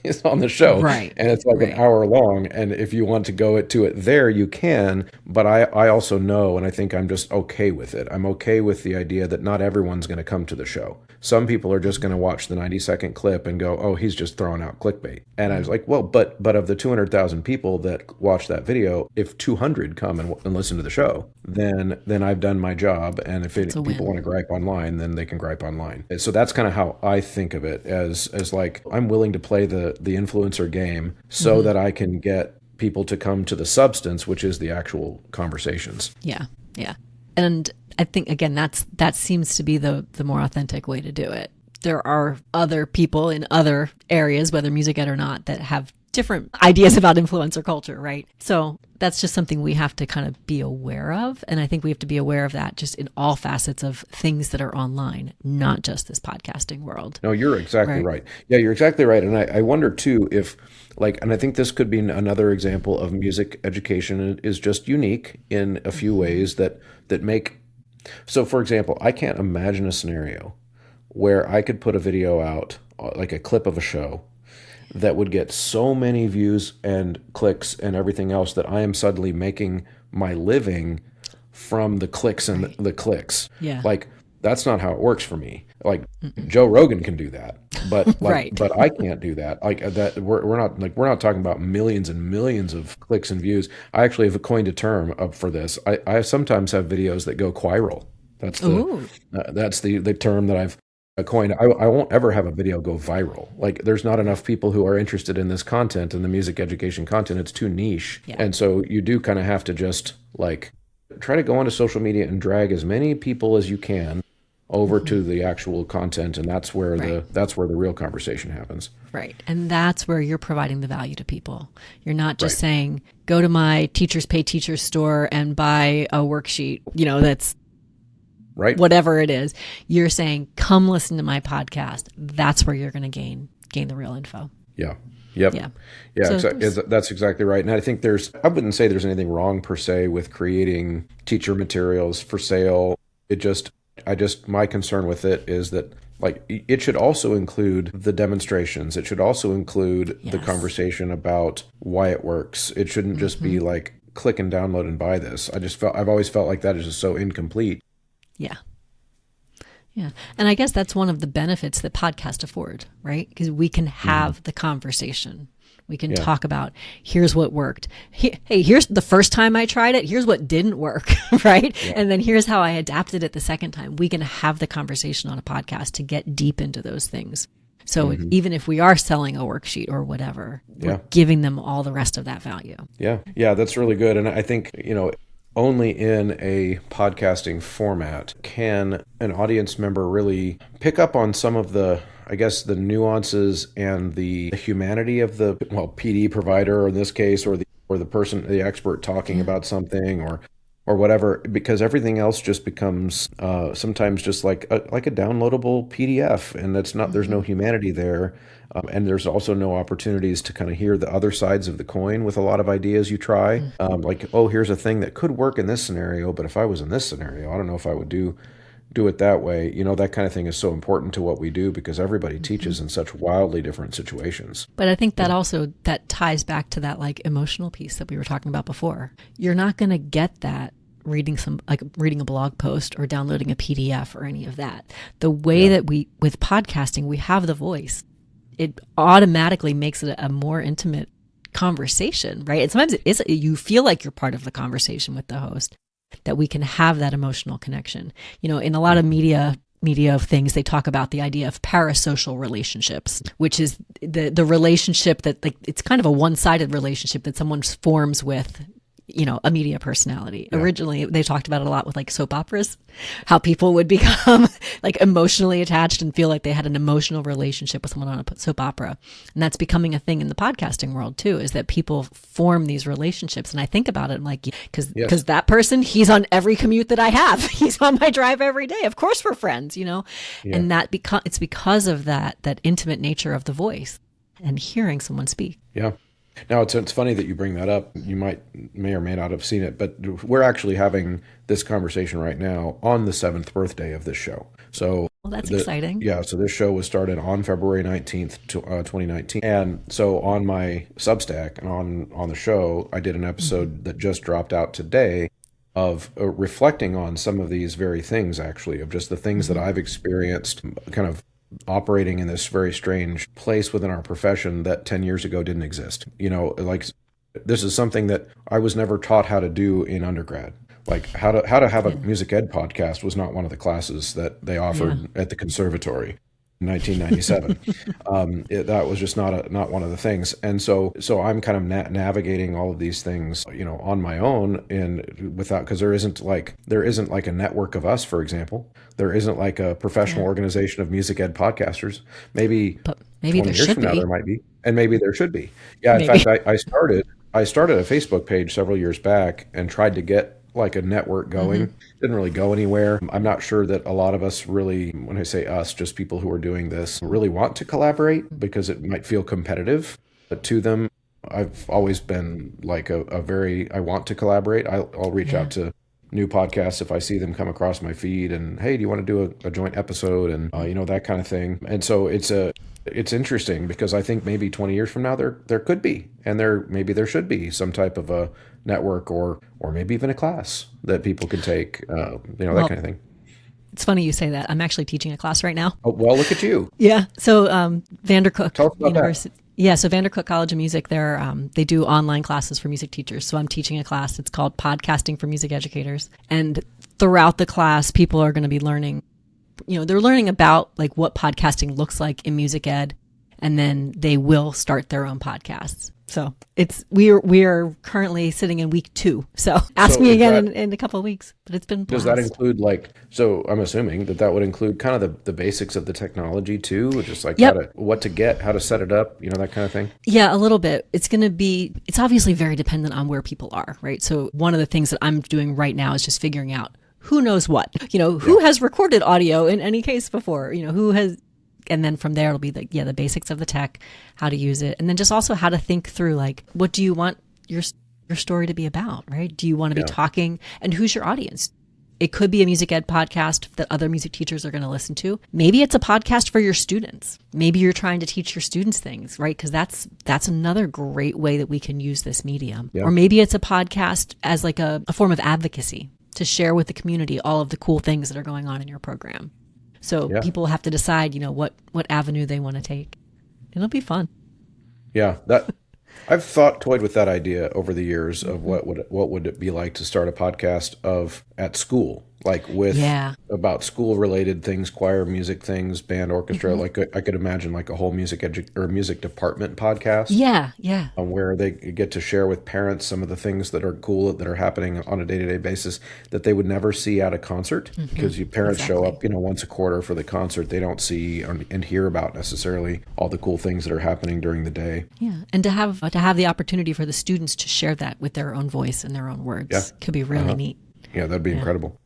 is on the show. Right. And it's like an hour long. And if you want to go to it there, you can. But I also know, and I think I'm just okay with it. I'm okay with the idea that not everyone's going to come to the show. Some people are just going to watch the 90-second clip and go, oh, he's just throwing out clickbait. And I was like, well, but of the 200,000 people that watch that video, if 200 come and listen to the show, then I've done my job. And if people want to gripe online, then they can gripe online. So that's kind of how I think of it, as like, I'm willing to play the influencer game so that I can get people to come to the substance, which is the actual conversations. Yeah. Yeah. And I think, again, that seems to be the more authentic way to do it. There are other people in other areas, whether music ed or not, that have different ideas about influencer culture, right? So that's just something we have to kind of be aware of. And I think we have to be aware of that just in all facets of things that are online, not just this podcasting world. No, you're exactly right. Yeah, you're exactly right. And I wonder too if, and I think this could be another example of music education is just unique in a few ways that make. So for example, I can't imagine a scenario where I could put a video out, like a clip of a show, that would get so many views and clicks and everything else that I am suddenly making my living from the clicks and the clicks. Yeah. Like, that's not how it works for me. Like, Joe Rogan can do that, but but I can't do that. Like that, we're not talking about millions and millions of clicks and views. I actually have coined a term up for this. I sometimes have videos that go viral. That's the term that I've coined. I won't ever have a video go viral. Like, there's not enough people who are interested in this content and the music education content. It's too niche. Yeah. And so you do kind of have to just like try to go onto social media and drag as many people as you can over to the actual content, and that's where the real conversation happens. Right. And that's where you're providing the value to people. You're not just saying, go to my Teachers Pay Teachers store and buy a worksheet, that's right, whatever it is. You're saying, come listen to my podcast. That's where you're going to gain the real info. Yeah. Yep. Yeah. So that's exactly right. And I think I wouldn't say there's anything wrong per se with creating teacher materials for sale. My concern with it is that, like, it should also include the demonstrations. It should also include the conversation about why it works. It shouldn't just be like, click and download and buy this. I've always felt like that is just so incomplete. Yeah. Yeah. And I guess that's one of the benefits that podcasts afford, right? Because we can have the conversation. We can talk about, here's what worked. Hey, here's the first time I tried it. Here's what didn't work, right? Yeah. And then here's how I adapted it the second time. We can have the conversation on a podcast to get deep into those things. So even if we are selling a worksheet or whatever, we're giving them all the rest of that value. Yeah. Yeah, that's really good. And I think, only in a podcasting format can an audience member really pick up on some of the nuances and the humanity of the PD provider, or in this case, or the person, the expert talking about something or whatever, because everything else just becomes sometimes just like a downloadable PDF, and that's not, there's no humanity there. And there's also no opportunities to kind of hear the other sides of the coin with a lot of ideas you try. Here's a thing that could work in this scenario, but if I was in this scenario, I don't know if I would do it that way. That kind of thing is so important to what we do, because everybody teaches in such wildly different situations. But I think that also, that ties back to that emotional piece that we were talking about before. You're not going to get that reading a blog post or downloading a PDF or any of that. The way that with podcasting, we have the voice. It automatically makes it a more intimate conversation, right? And sometimes you feel like you're part of the conversation with the host, that we can have that emotional connection. In a lot of media things, they talk about the idea of parasocial relationships, which is the relationship that it's kind of a one-sided relationship that someone forms with a media personality. Yeah. Originally, they talked about it a lot with soap operas, how people would become emotionally attached and feel like they had an emotional relationship with someone on a soap opera. And that's becoming a thing in the podcasting world too, is that people form these relationships. And I think about it, I'm like, because that person, he's on every commute that I have. He's on my drive every day. Of course we're friends, Yeah. And it's because of that intimate nature of the voice and hearing someone speak. Yeah. Now, it's funny that you bring that up. You may or may not have seen it, but we're actually having this conversation right now on the 7th birthday of this show. So, well, that's exciting. Yeah, so this show was started on February 19th, 2019. And so on my Substack and on the show, I did an episode that just dropped out today of reflecting on some of these very things, actually, of just the things that I've experienced kind of operating in this very strange place within our profession that 10 years ago didn't exist. This is something that I was never taught how to do in undergrad. How to have a music ed podcast was not one of the classes that they offered at the conservatory in 1997. That was just not one of the things. And so I'm kind of navigating all of these things, on my own, and because there isn't a network of us, for example. There isn't a professional organization of music ed podcasters. Maybe 20 years from now there might be, and maybe there should be. Yeah, in fact, I started a Facebook page several years back and tried to get a network going. Didn't really go anywhere. I'm not sure that a lot of us really, when I say us, just people who are doing this, really want to collaborate, because it might feel competitive to them. I've always been I want to collaborate. I'll reach out to new podcasts if I see them come across my feed, and hey, do you want to do a joint episode, and that kind of thing. And so it's interesting, because I think maybe 20 years from now there could be, and maybe there should be some type of a network or maybe even a class that people could take, that kind of thing. It's funny you say that. I'm actually teaching a class right now. Oh, well, look at you. Yeah. So Vandercook Tell us about University. That. Yeah, so Vandercook College of Music, they do online classes for music teachers. So I'm teaching a class. It's called Podcasting for Music Educators. And throughout the class, people are going to be learning, they're learning about what podcasting looks like in music ed, and then they will start their own podcasts. So we are currently sitting in week 2. So ask me again in a couple of weeks. But it's been blast. Does that include so I'm assuming that would include kind of the basics of the technology too, just what to get, how to set it up, that kind of thing? Yeah, a little bit. It's obviously very dependent on where people are, right? So one of the things that I'm doing right now is just figuring out who knows what, who has recorded audio in any case before, who has. And then from there, it'll be the basics of the tech, how to use it. And then just also how to think through, what do you want your story to be about, right? Do you want to be talking, and who's your audience? It could be a music ed podcast that other music teachers are going to listen to. Maybe it's a podcast for your students. Maybe you're trying to teach your students things, right? Because that's another great way that we can use this medium. Yeah. Or maybe it's a podcast as a form of advocacy to share with the community all of the cool things that are going on in your program. So people have to decide, what avenue they want to take. It'll be fun. Yeah, I've toyed with that idea over the years of what would it be like to start a podcast at school, like about school related things, choir music things, band, orchestra. Like I could imagine like a whole music department podcast. Yeah. Where they get to share with parents some of the things that are cool that are happening on a day-to-day basis that they would never see at a concert, because parents show up, once a quarter for the concert. They don't see and hear about necessarily all the cool things that are happening during the day. Yeah, and to have the opportunity for the students to share that with their own voice and their own words could be really neat. Yeah, that'd be incredible.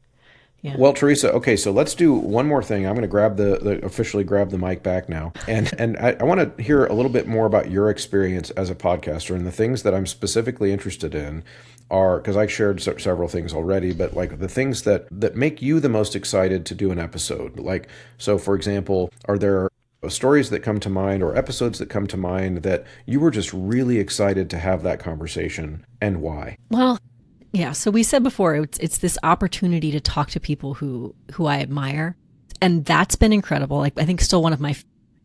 Yeah. Well, Theresa, okay, so let's do one more thing. I'm going to officially grab the mic back now. And I want to hear a little bit more about your experience as a podcaster, and the things that I'm specifically interested in are, because I shared several things already, but like the things that make you the most excited to do an episode. Like, so for example, are there stories that come to mind or episodes that come to mind that you were just really excited to have that conversation, and why? Well, yeah. So we said before, it's this opportunity to talk to people who I admire. And that's been incredible. Like, I think still one of my,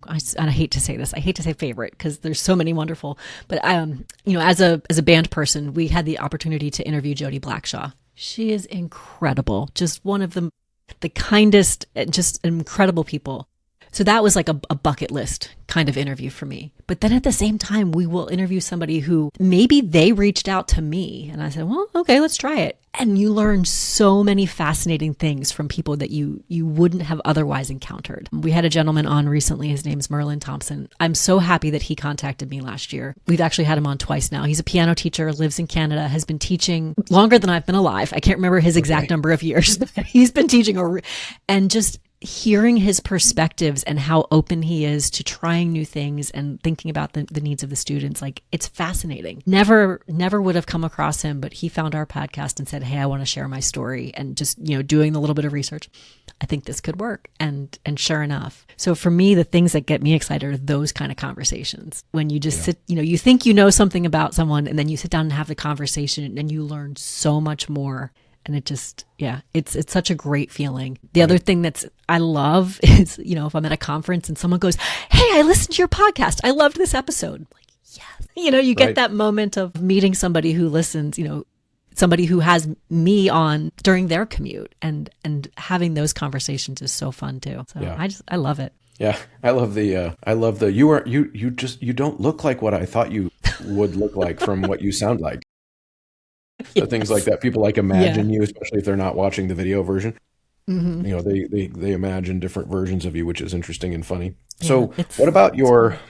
and I hate to say this, I hate to say favorite because there's so many wonderful, but as a band person, we had the opportunity to interview Jody Blackshaw. She is incredible. Just one of the kindest, just incredible people. So that was like a bucket list kind of interview for me. But then at the same time, we will interview somebody who maybe they reached out to me and I said, well, okay, let's try it. And you learn so many fascinating things from people that you wouldn't have otherwise encountered. We had a gentleman on recently. His name's Merlin Thompson. I'm so happy that he contacted me last year. We've actually had him on twice now. He's a piano teacher, lives in Canada, has been teaching longer than I've been alive. I can't remember his exact number of years, but he's been teaching and just hearing his perspectives and how open he is to trying new things and thinking about the needs of the students. Like, it's fascinating. Never would have come across him, but he found our podcast and said, hey, I want to share my story. And just, doing the little bit of research, I think this could work. And sure enough. So for me, the things that get me excited are those kind of conversations. When you just sit, you think you know something about someone and then you sit down and have the conversation and you learn so much more. And it just, it's such a great feeling. The other thing I love is, if I'm at a conference and someone goes, hey, I listened to your podcast. I loved this episode. I'm like, yes. You get that moment of meeting somebody who listens, somebody who has me on during their commute, and having those conversations is so fun too. So I love it. Yeah. I love you don't look like what I thought you would look like from what you sound like. So things like that. People imagine you, especially if they're not watching the video version. Mm-hmm. They imagine different versions of you, which is interesting and funny. So what about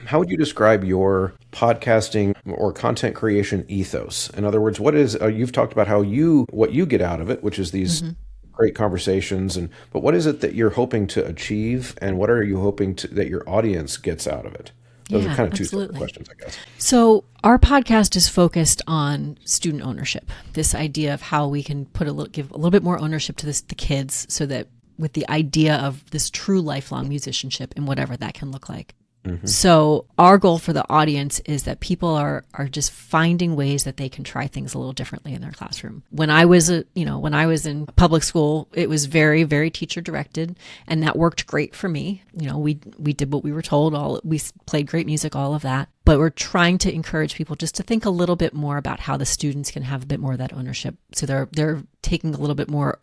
how would you describe your podcasting or content creation ethos? In other words, what is, you've talked about what you get out of it, which is these great conversations, but what is it that you're hoping to achieve, and what are you hoping that your audience gets out of it? Those are kind of two separate questions, I guess. So our podcast is focused on student ownership, this idea of how we can give a little bit more ownership to the kids, so that with the idea of this true lifelong musicianship and whatever that can look like. Mm-hmm. So our goal for the audience is that people are just finding ways that they can try things a little differently in their classroom. When I was in public school, it was very, very teacher directed, and that worked great for me. We did what we were told. We played great music, all of that. But we're trying to encourage people just to think a little bit more about how the students can have a bit more of that ownership. So they're taking a little bit more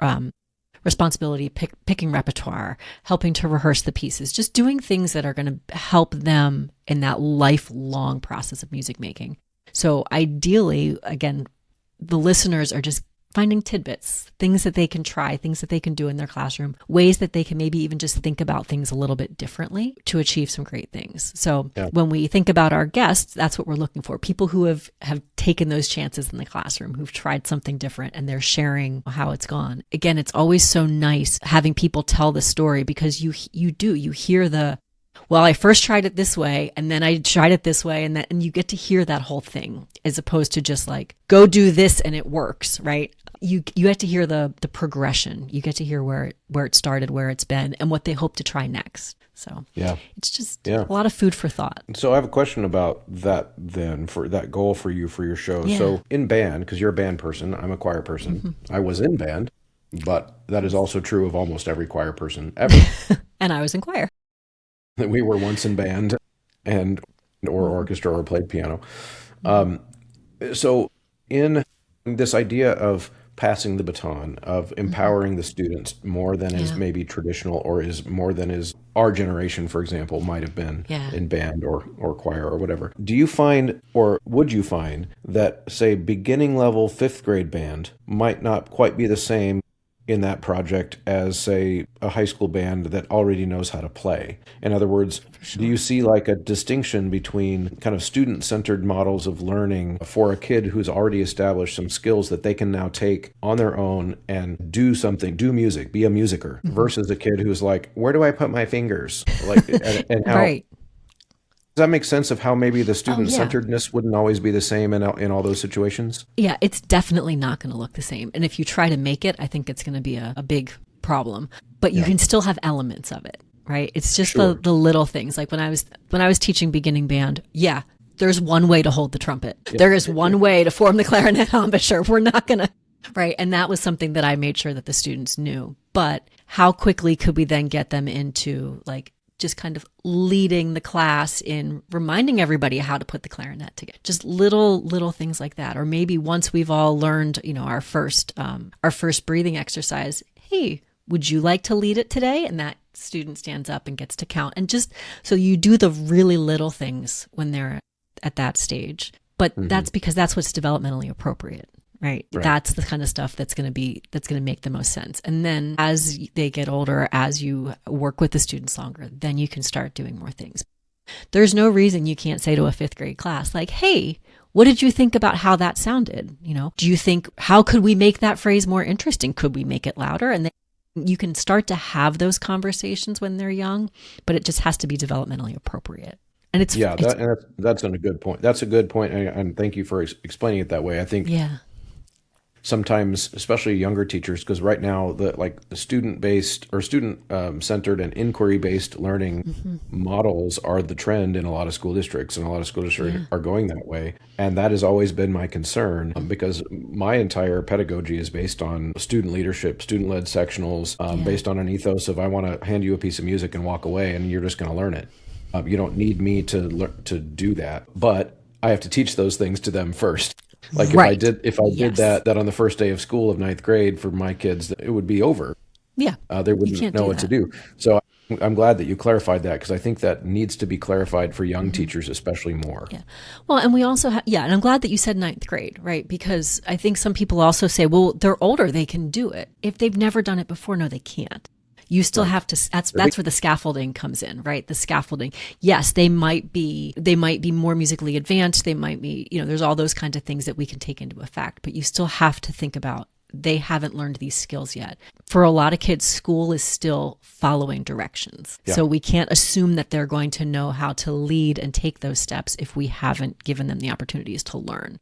responsibility, picking repertoire, helping to rehearse the pieces, just doing things that are going to help them in that lifelong process of music making. So ideally, again, the listeners are just finding tidbits, things that they can try, things that they can do in their classroom, ways that they can maybe even just think about things a little bit differently to achieve some great things. So when we think about our guests, that's what we're looking for. People who have taken those chances in the classroom, who've tried something different, and they're sharing how it's gone. Again, it's always so nice having people tell the story, because you hear well, I first tried it this way, and then I tried it this way, and you get to hear that whole thing, as opposed to just like, go do this and it works, right? You get to hear the progression. You get to hear where it started, where it's been, and what they hope to try next. So it's just a lot of food for thought. So I have a question about that then, for that goal for you for your show. Yeah. So in band, because you're a band person, I'm a choir person. Mm-hmm. I was in band, but that is also true of almost every choir person ever. And I was in choir. That we were once in band and or orchestra or played piano. So in this idea of passing the baton, of empowering the students more than is Yeah. maybe traditional or is more than is our generation, for example, might have been Yeah. in band or choir or whatever. Do you find, or would you find, that, say, beginning level fifth grade band might not quite be the same in that project as, say, a high school band that already knows how to play? In other words, do you see like a distinction between kind of student-centered models of learning for a kid who's already established some skills that they can now take on their own and do something, do music, be a musicer, versus a kid who's like, where do I put my fingers? Like, and how, Right. does that make sense of how maybe the Oh, yeah. student-centeredness wouldn't always be the same in all those situations? Yeah, it's definitely not going to look the same. And if you try to make it, I think it's going to be a big problem. But you can still have elements of it, right? It's just Sure. the little things. Like when I was teaching beginning band, yeah, there's one way to hold the trumpet. There is one way to form the clarinet embouchure. We're not going to, right? And that was something that I made sure that the students knew. But how quickly could we then get them into like just kind of leading the class in reminding everybody how to put the clarinet together? Just little things like that. Or maybe once we've all learned, our first breathing exercise, hey, would you like to lead it today? And that student stands up and gets to count. And just so you do the really little things when they're at that stage. But that's because that's what's developmentally appropriate. Right. That's the kind of stuff that's going to make the most sense. And then as they get older, as you work with the students longer, then you can start doing more things. There's no reason you can't say to a fifth grade class, like, hey, what did you think about how that sounded? Do you think, how could we make that phrase more interesting? Could we make it louder? And then you can start to have those conversations when they're young, but it just has to be developmentally appropriate. And that's a good point. That's a good point. And thank you for explaining it that way. I think sometimes, especially younger teachers, because right now the student-based or student-centered and inquiry-based learning models are the trend in a lot of school districts, and a lot of school districts are going that way. And that has always been my concern, because my entire pedagogy is based on student leadership, student-led sectionals, based on an ethos of I want to hand you a piece of music and walk away, and you're just going to learn it. You don't need me to do that, but I have to teach those things to them first. Like if I did that on the first day of school of ninth grade for my kids, it would be over. Yeah. They wouldn't know what to do. So I'm glad that you clarified that, because I think that needs to be clarified for young teachers, especially more. Yeah. Well, and we also have, and I'm glad that you said ninth grade, right? Because I think some people also say, well, they're older, they can do it. If they've never done it before, no, they can't. You still have to, that's where the scaffolding comes in, right? The scaffolding. Yes, they might be more musically advanced. They might be, there's all those kinds of things that we can take into effect, but you still have to think about, they haven't learned these skills yet. For a lot of kids, school is still following directions. Yeah. So we can't assume that they're going to know how to lead and take those steps if we haven't given them the opportunities to learn.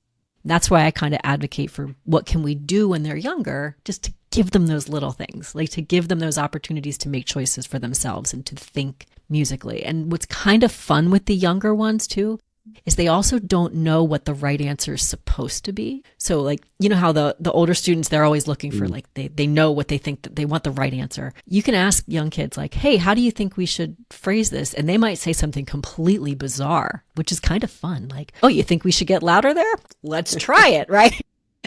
That's why I kind of advocate for what can we do when they're younger, just to give them those little things, like to give them those opportunities to make choices for themselves and to think musically. And what's kind of fun with the younger ones too, is they also don't know what the right answer is supposed to be. So like, how the older students, they're always looking for like, they know what they think, that they want the right answer. You can ask young kids like, hey, how do you think we should phrase this? And they might say something completely bizarre, which is kind of fun. Like, oh, you think we should get louder there? Let's try it, right?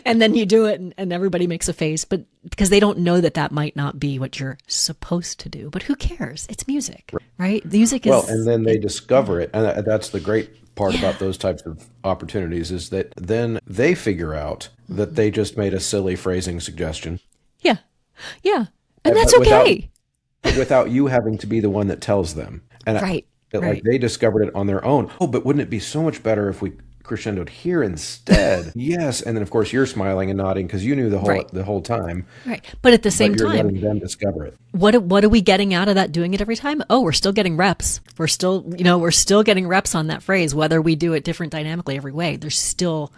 And then you do it and everybody makes a face, but because they don't know that might not be what you're supposed to do. But who cares? It's music, right? The music is... Well, and then they discover it. And that's the great part about those types of opportunities, is that then they figure out that they just made a silly phrasing suggestion. Yeah. Yeah. And that's okay. Without you having to be the one that tells them. And like they discovered it on their own. Oh, but wouldn't it be so much better if we crescendoed here instead? Yes. And then of course you're smiling and nodding because you knew the whole time. Right. But at the same you're time, letting them discover it. What are we getting out of that, doing it every time? Oh, we're still getting reps. We're still getting reps on that phrase, whether we do it different dynamically every way. They're still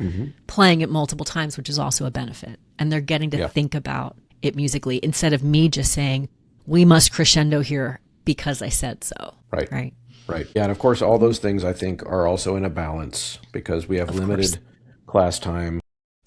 playing it multiple times, which is also a benefit. And they're getting to think about it musically instead of me just saying, we must crescendo here because I said so. Right. Right. Right. Yeah. And of course, all those things I think are also in a balance, because we have limited class time.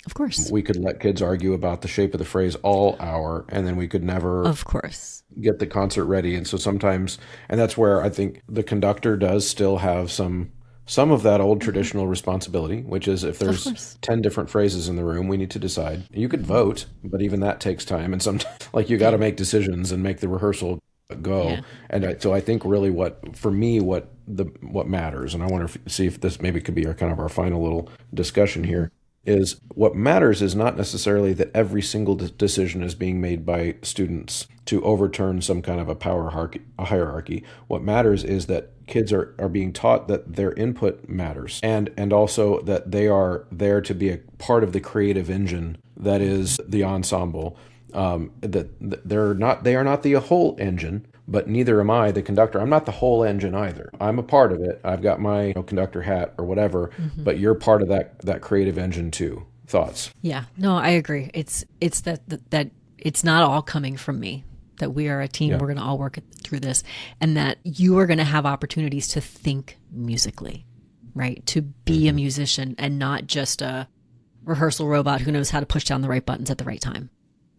Of course. We could let kids argue about the shape of the phrase all hour, and then we could never Of course. get the concert ready. And so sometimes, and that's where I think the conductor does still have some of that old traditional responsibility, which is if there's course. 10 different phrases in the room, we need to decide. You could vote, but even that takes time. And sometimes, like, you got to make decisions and make the rehearsal go. Yeah. And so I think really what matters, and I want to see if this maybe could be our final little discussion here, is what matters is not necessarily that every single decision is being made by students to overturn some kind of a hierarchy. What matters is that kids are being taught that their input matters, and also that they are there to be a part of the creative engine that is the ensemble. That they are not the whole engine, but neither am I, the conductor. I'm not the whole engine either. I'm a part of it. I've got my conductor hat or whatever, but you're part of that creative engine too. Thoughts? Yeah, no, I agree. It's that it's not all coming from me, that we are a team. Yeah. We're going to all work through this, and that you are going to have opportunities to think musically, right? To be a musician and not just a rehearsal robot who knows how to push down the right buttons at the right time,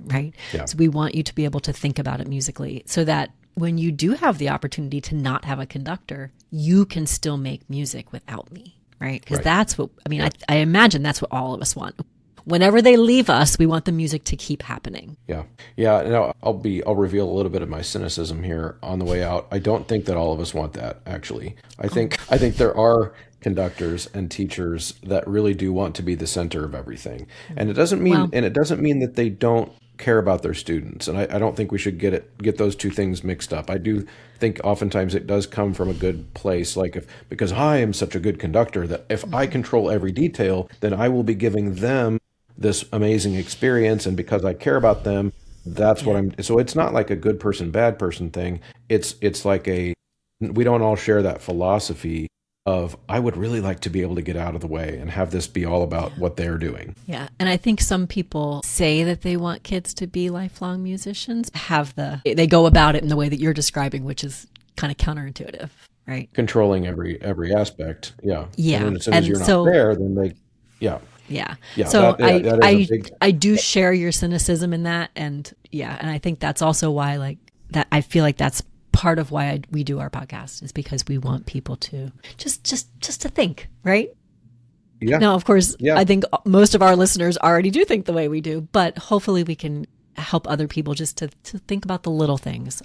right? Yeah. So we want you to be able to think about it musically, so that when you do have the opportunity to not have a conductor, you can still make music without me, right? Because that's what, I mean, I imagine that's what all of us want. Whenever they leave us, we want the music to keep happening. Yeah. No, I'll reveal a little bit of my cynicism here on the way out. I don't think that all of us want that, actually. I think there are conductors and teachers that really do want to be the center of everything. And it doesn't mean that they don't care about their students. And I don't think we should get those two things mixed up. I do think oftentimes it does come from a good place, like because I am such a good conductor that if I control every detail, then I will be giving them this amazing experience, and because I care about them, that's what I'm. So it's not like a good person, bad person thing. It's like we don't all share that philosophy of, I would really like to be able to get out of the way and have this be all about what they're doing. Yeah. And I think some people say that they want kids to be lifelong musicians, they go about it in the way that you're describing, which is kind of counterintuitive, right? Controlling every aspect. Yeah. Yeah. And then as soon as you're not there, then Yeah. Yeah. So that I do share your cynicism in that. And I think that's also why that I feel like that's part of why we do our podcast, is because we want people to just to think, right? Yeah. Now, of course, I think most of our listeners already do think the way we do, but hopefully we can help other people just to think about the little things.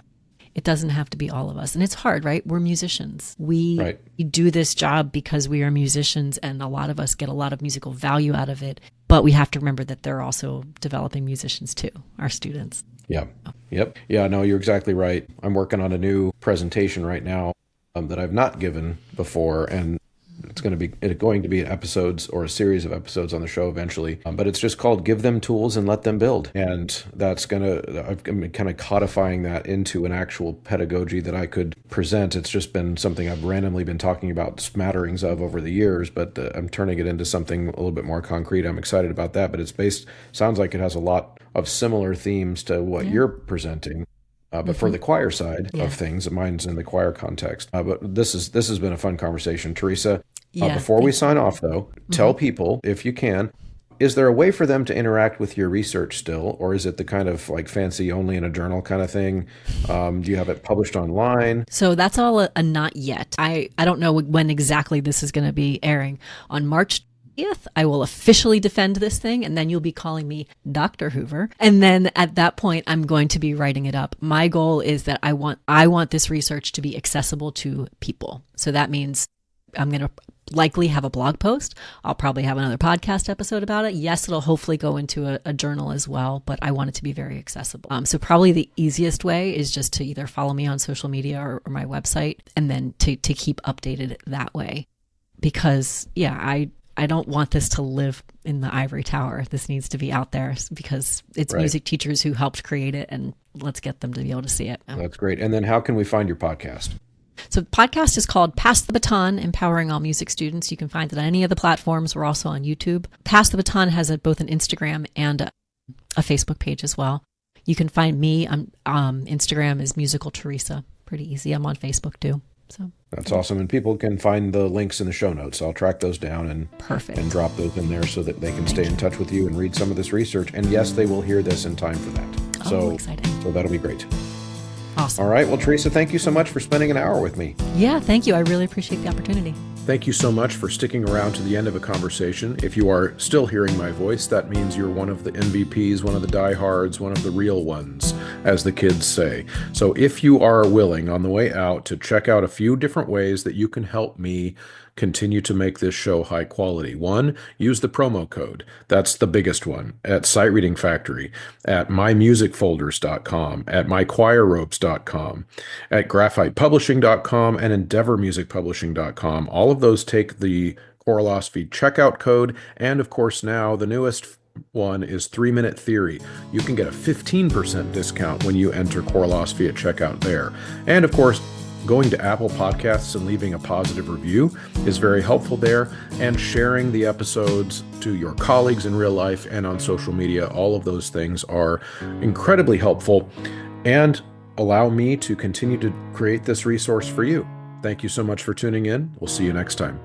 It doesn't have to be all of us. And it's hard, right? We're musicians. We do this job because we are musicians, and a lot of us get a lot of musical value out of it. But we have to remember that they're also developing musicians too, our students. Yeah. Yep. Yeah, no, you're exactly right. I'm working on a new presentation right now that I've not given before, and it's going to be episodes, or a series of episodes on the show eventually. But it's just called "Give Them Tools and Let Them Build," and I'm kind of codifying that into an actual pedagogy that I could present. It's just been something I've randomly been talking about smatterings of over the years, but I'm turning it into something a little bit more concrete. I'm excited about that, but sounds like it has a lot of similar themes to what you're presenting. But for the choir side of things, mine's in the choir context. But this has been a fun conversation, Theresa. Before we sign off, though, tell people, if you can, is there a way for them to interact with your research still, or is it the kind of like fancy only in a journal kind of thing? Do you have it published online? So that's all a not yet. I don't know when exactly this is going to be airing. On March 20th, I will officially defend this thing, and then you'll be calling me Dr. Hoover. And then at that point, I'm going to be writing it up. My goal is that I want this research to be accessible to people. So that means I'm going to likely have a blog post. I'll probably have another podcast episode about it. Yes, it'll hopefully go into a journal as well, but I want it to be very accessible. So probably the easiest way is just to either follow me on social media or my website, and then to keep updated that way. Because I don't want this to live in the ivory tower. This needs to be out there because it's music teachers who helped create it, and let's get them to be able to see it. That's great. And then how can we find your podcast? So the podcast is called Pass the Baton, Empowering All Music Students. You can find it on any of the platforms. We're also on YouTube. Pass the Baton has both an Instagram and a Facebook page as well. You can find me on Instagram as Musical Theresa. Pretty easy. I'm on Facebook too. So that's awesome. And people can find the links in the show notes. I'll track those down and drop those in there so that they can stay in touch with you and read some of this research. And yes, they will hear this in time for that. So exciting. So that'll be great. Awesome. All right. Well, Theresa, thank you so much for spending an hour with me. Yeah, thank you. I really appreciate the opportunity. Thank you so much for sticking around to the end of a conversation. If you are still hearing my voice, that means you're one of the MVPs, one of the diehards, one of the real ones, as the kids say. So if you are willing on the way out to check out a few different ways that you can help me continue to make this show high quality. One, use the promo code. That's the biggest one. At Sight Reading Factory, at mymusicfolders.com, at mychoirropes.com, at graphitepublishing.com, and endeavormusicpublishing.com. All of those take the Choirlosophy checkout code. And of course, now the newest one is 3-Minute Theory. You can get a 15% discount when you enter Choirlosophy at checkout there. And of course, going to Apple Podcasts and leaving a positive review is very helpful there, and sharing the episodes to your colleagues in real life and on social media. All of those things are incredibly helpful and allow me to continue to create this resource for you. Thank you so much for tuning in. We'll see you next time.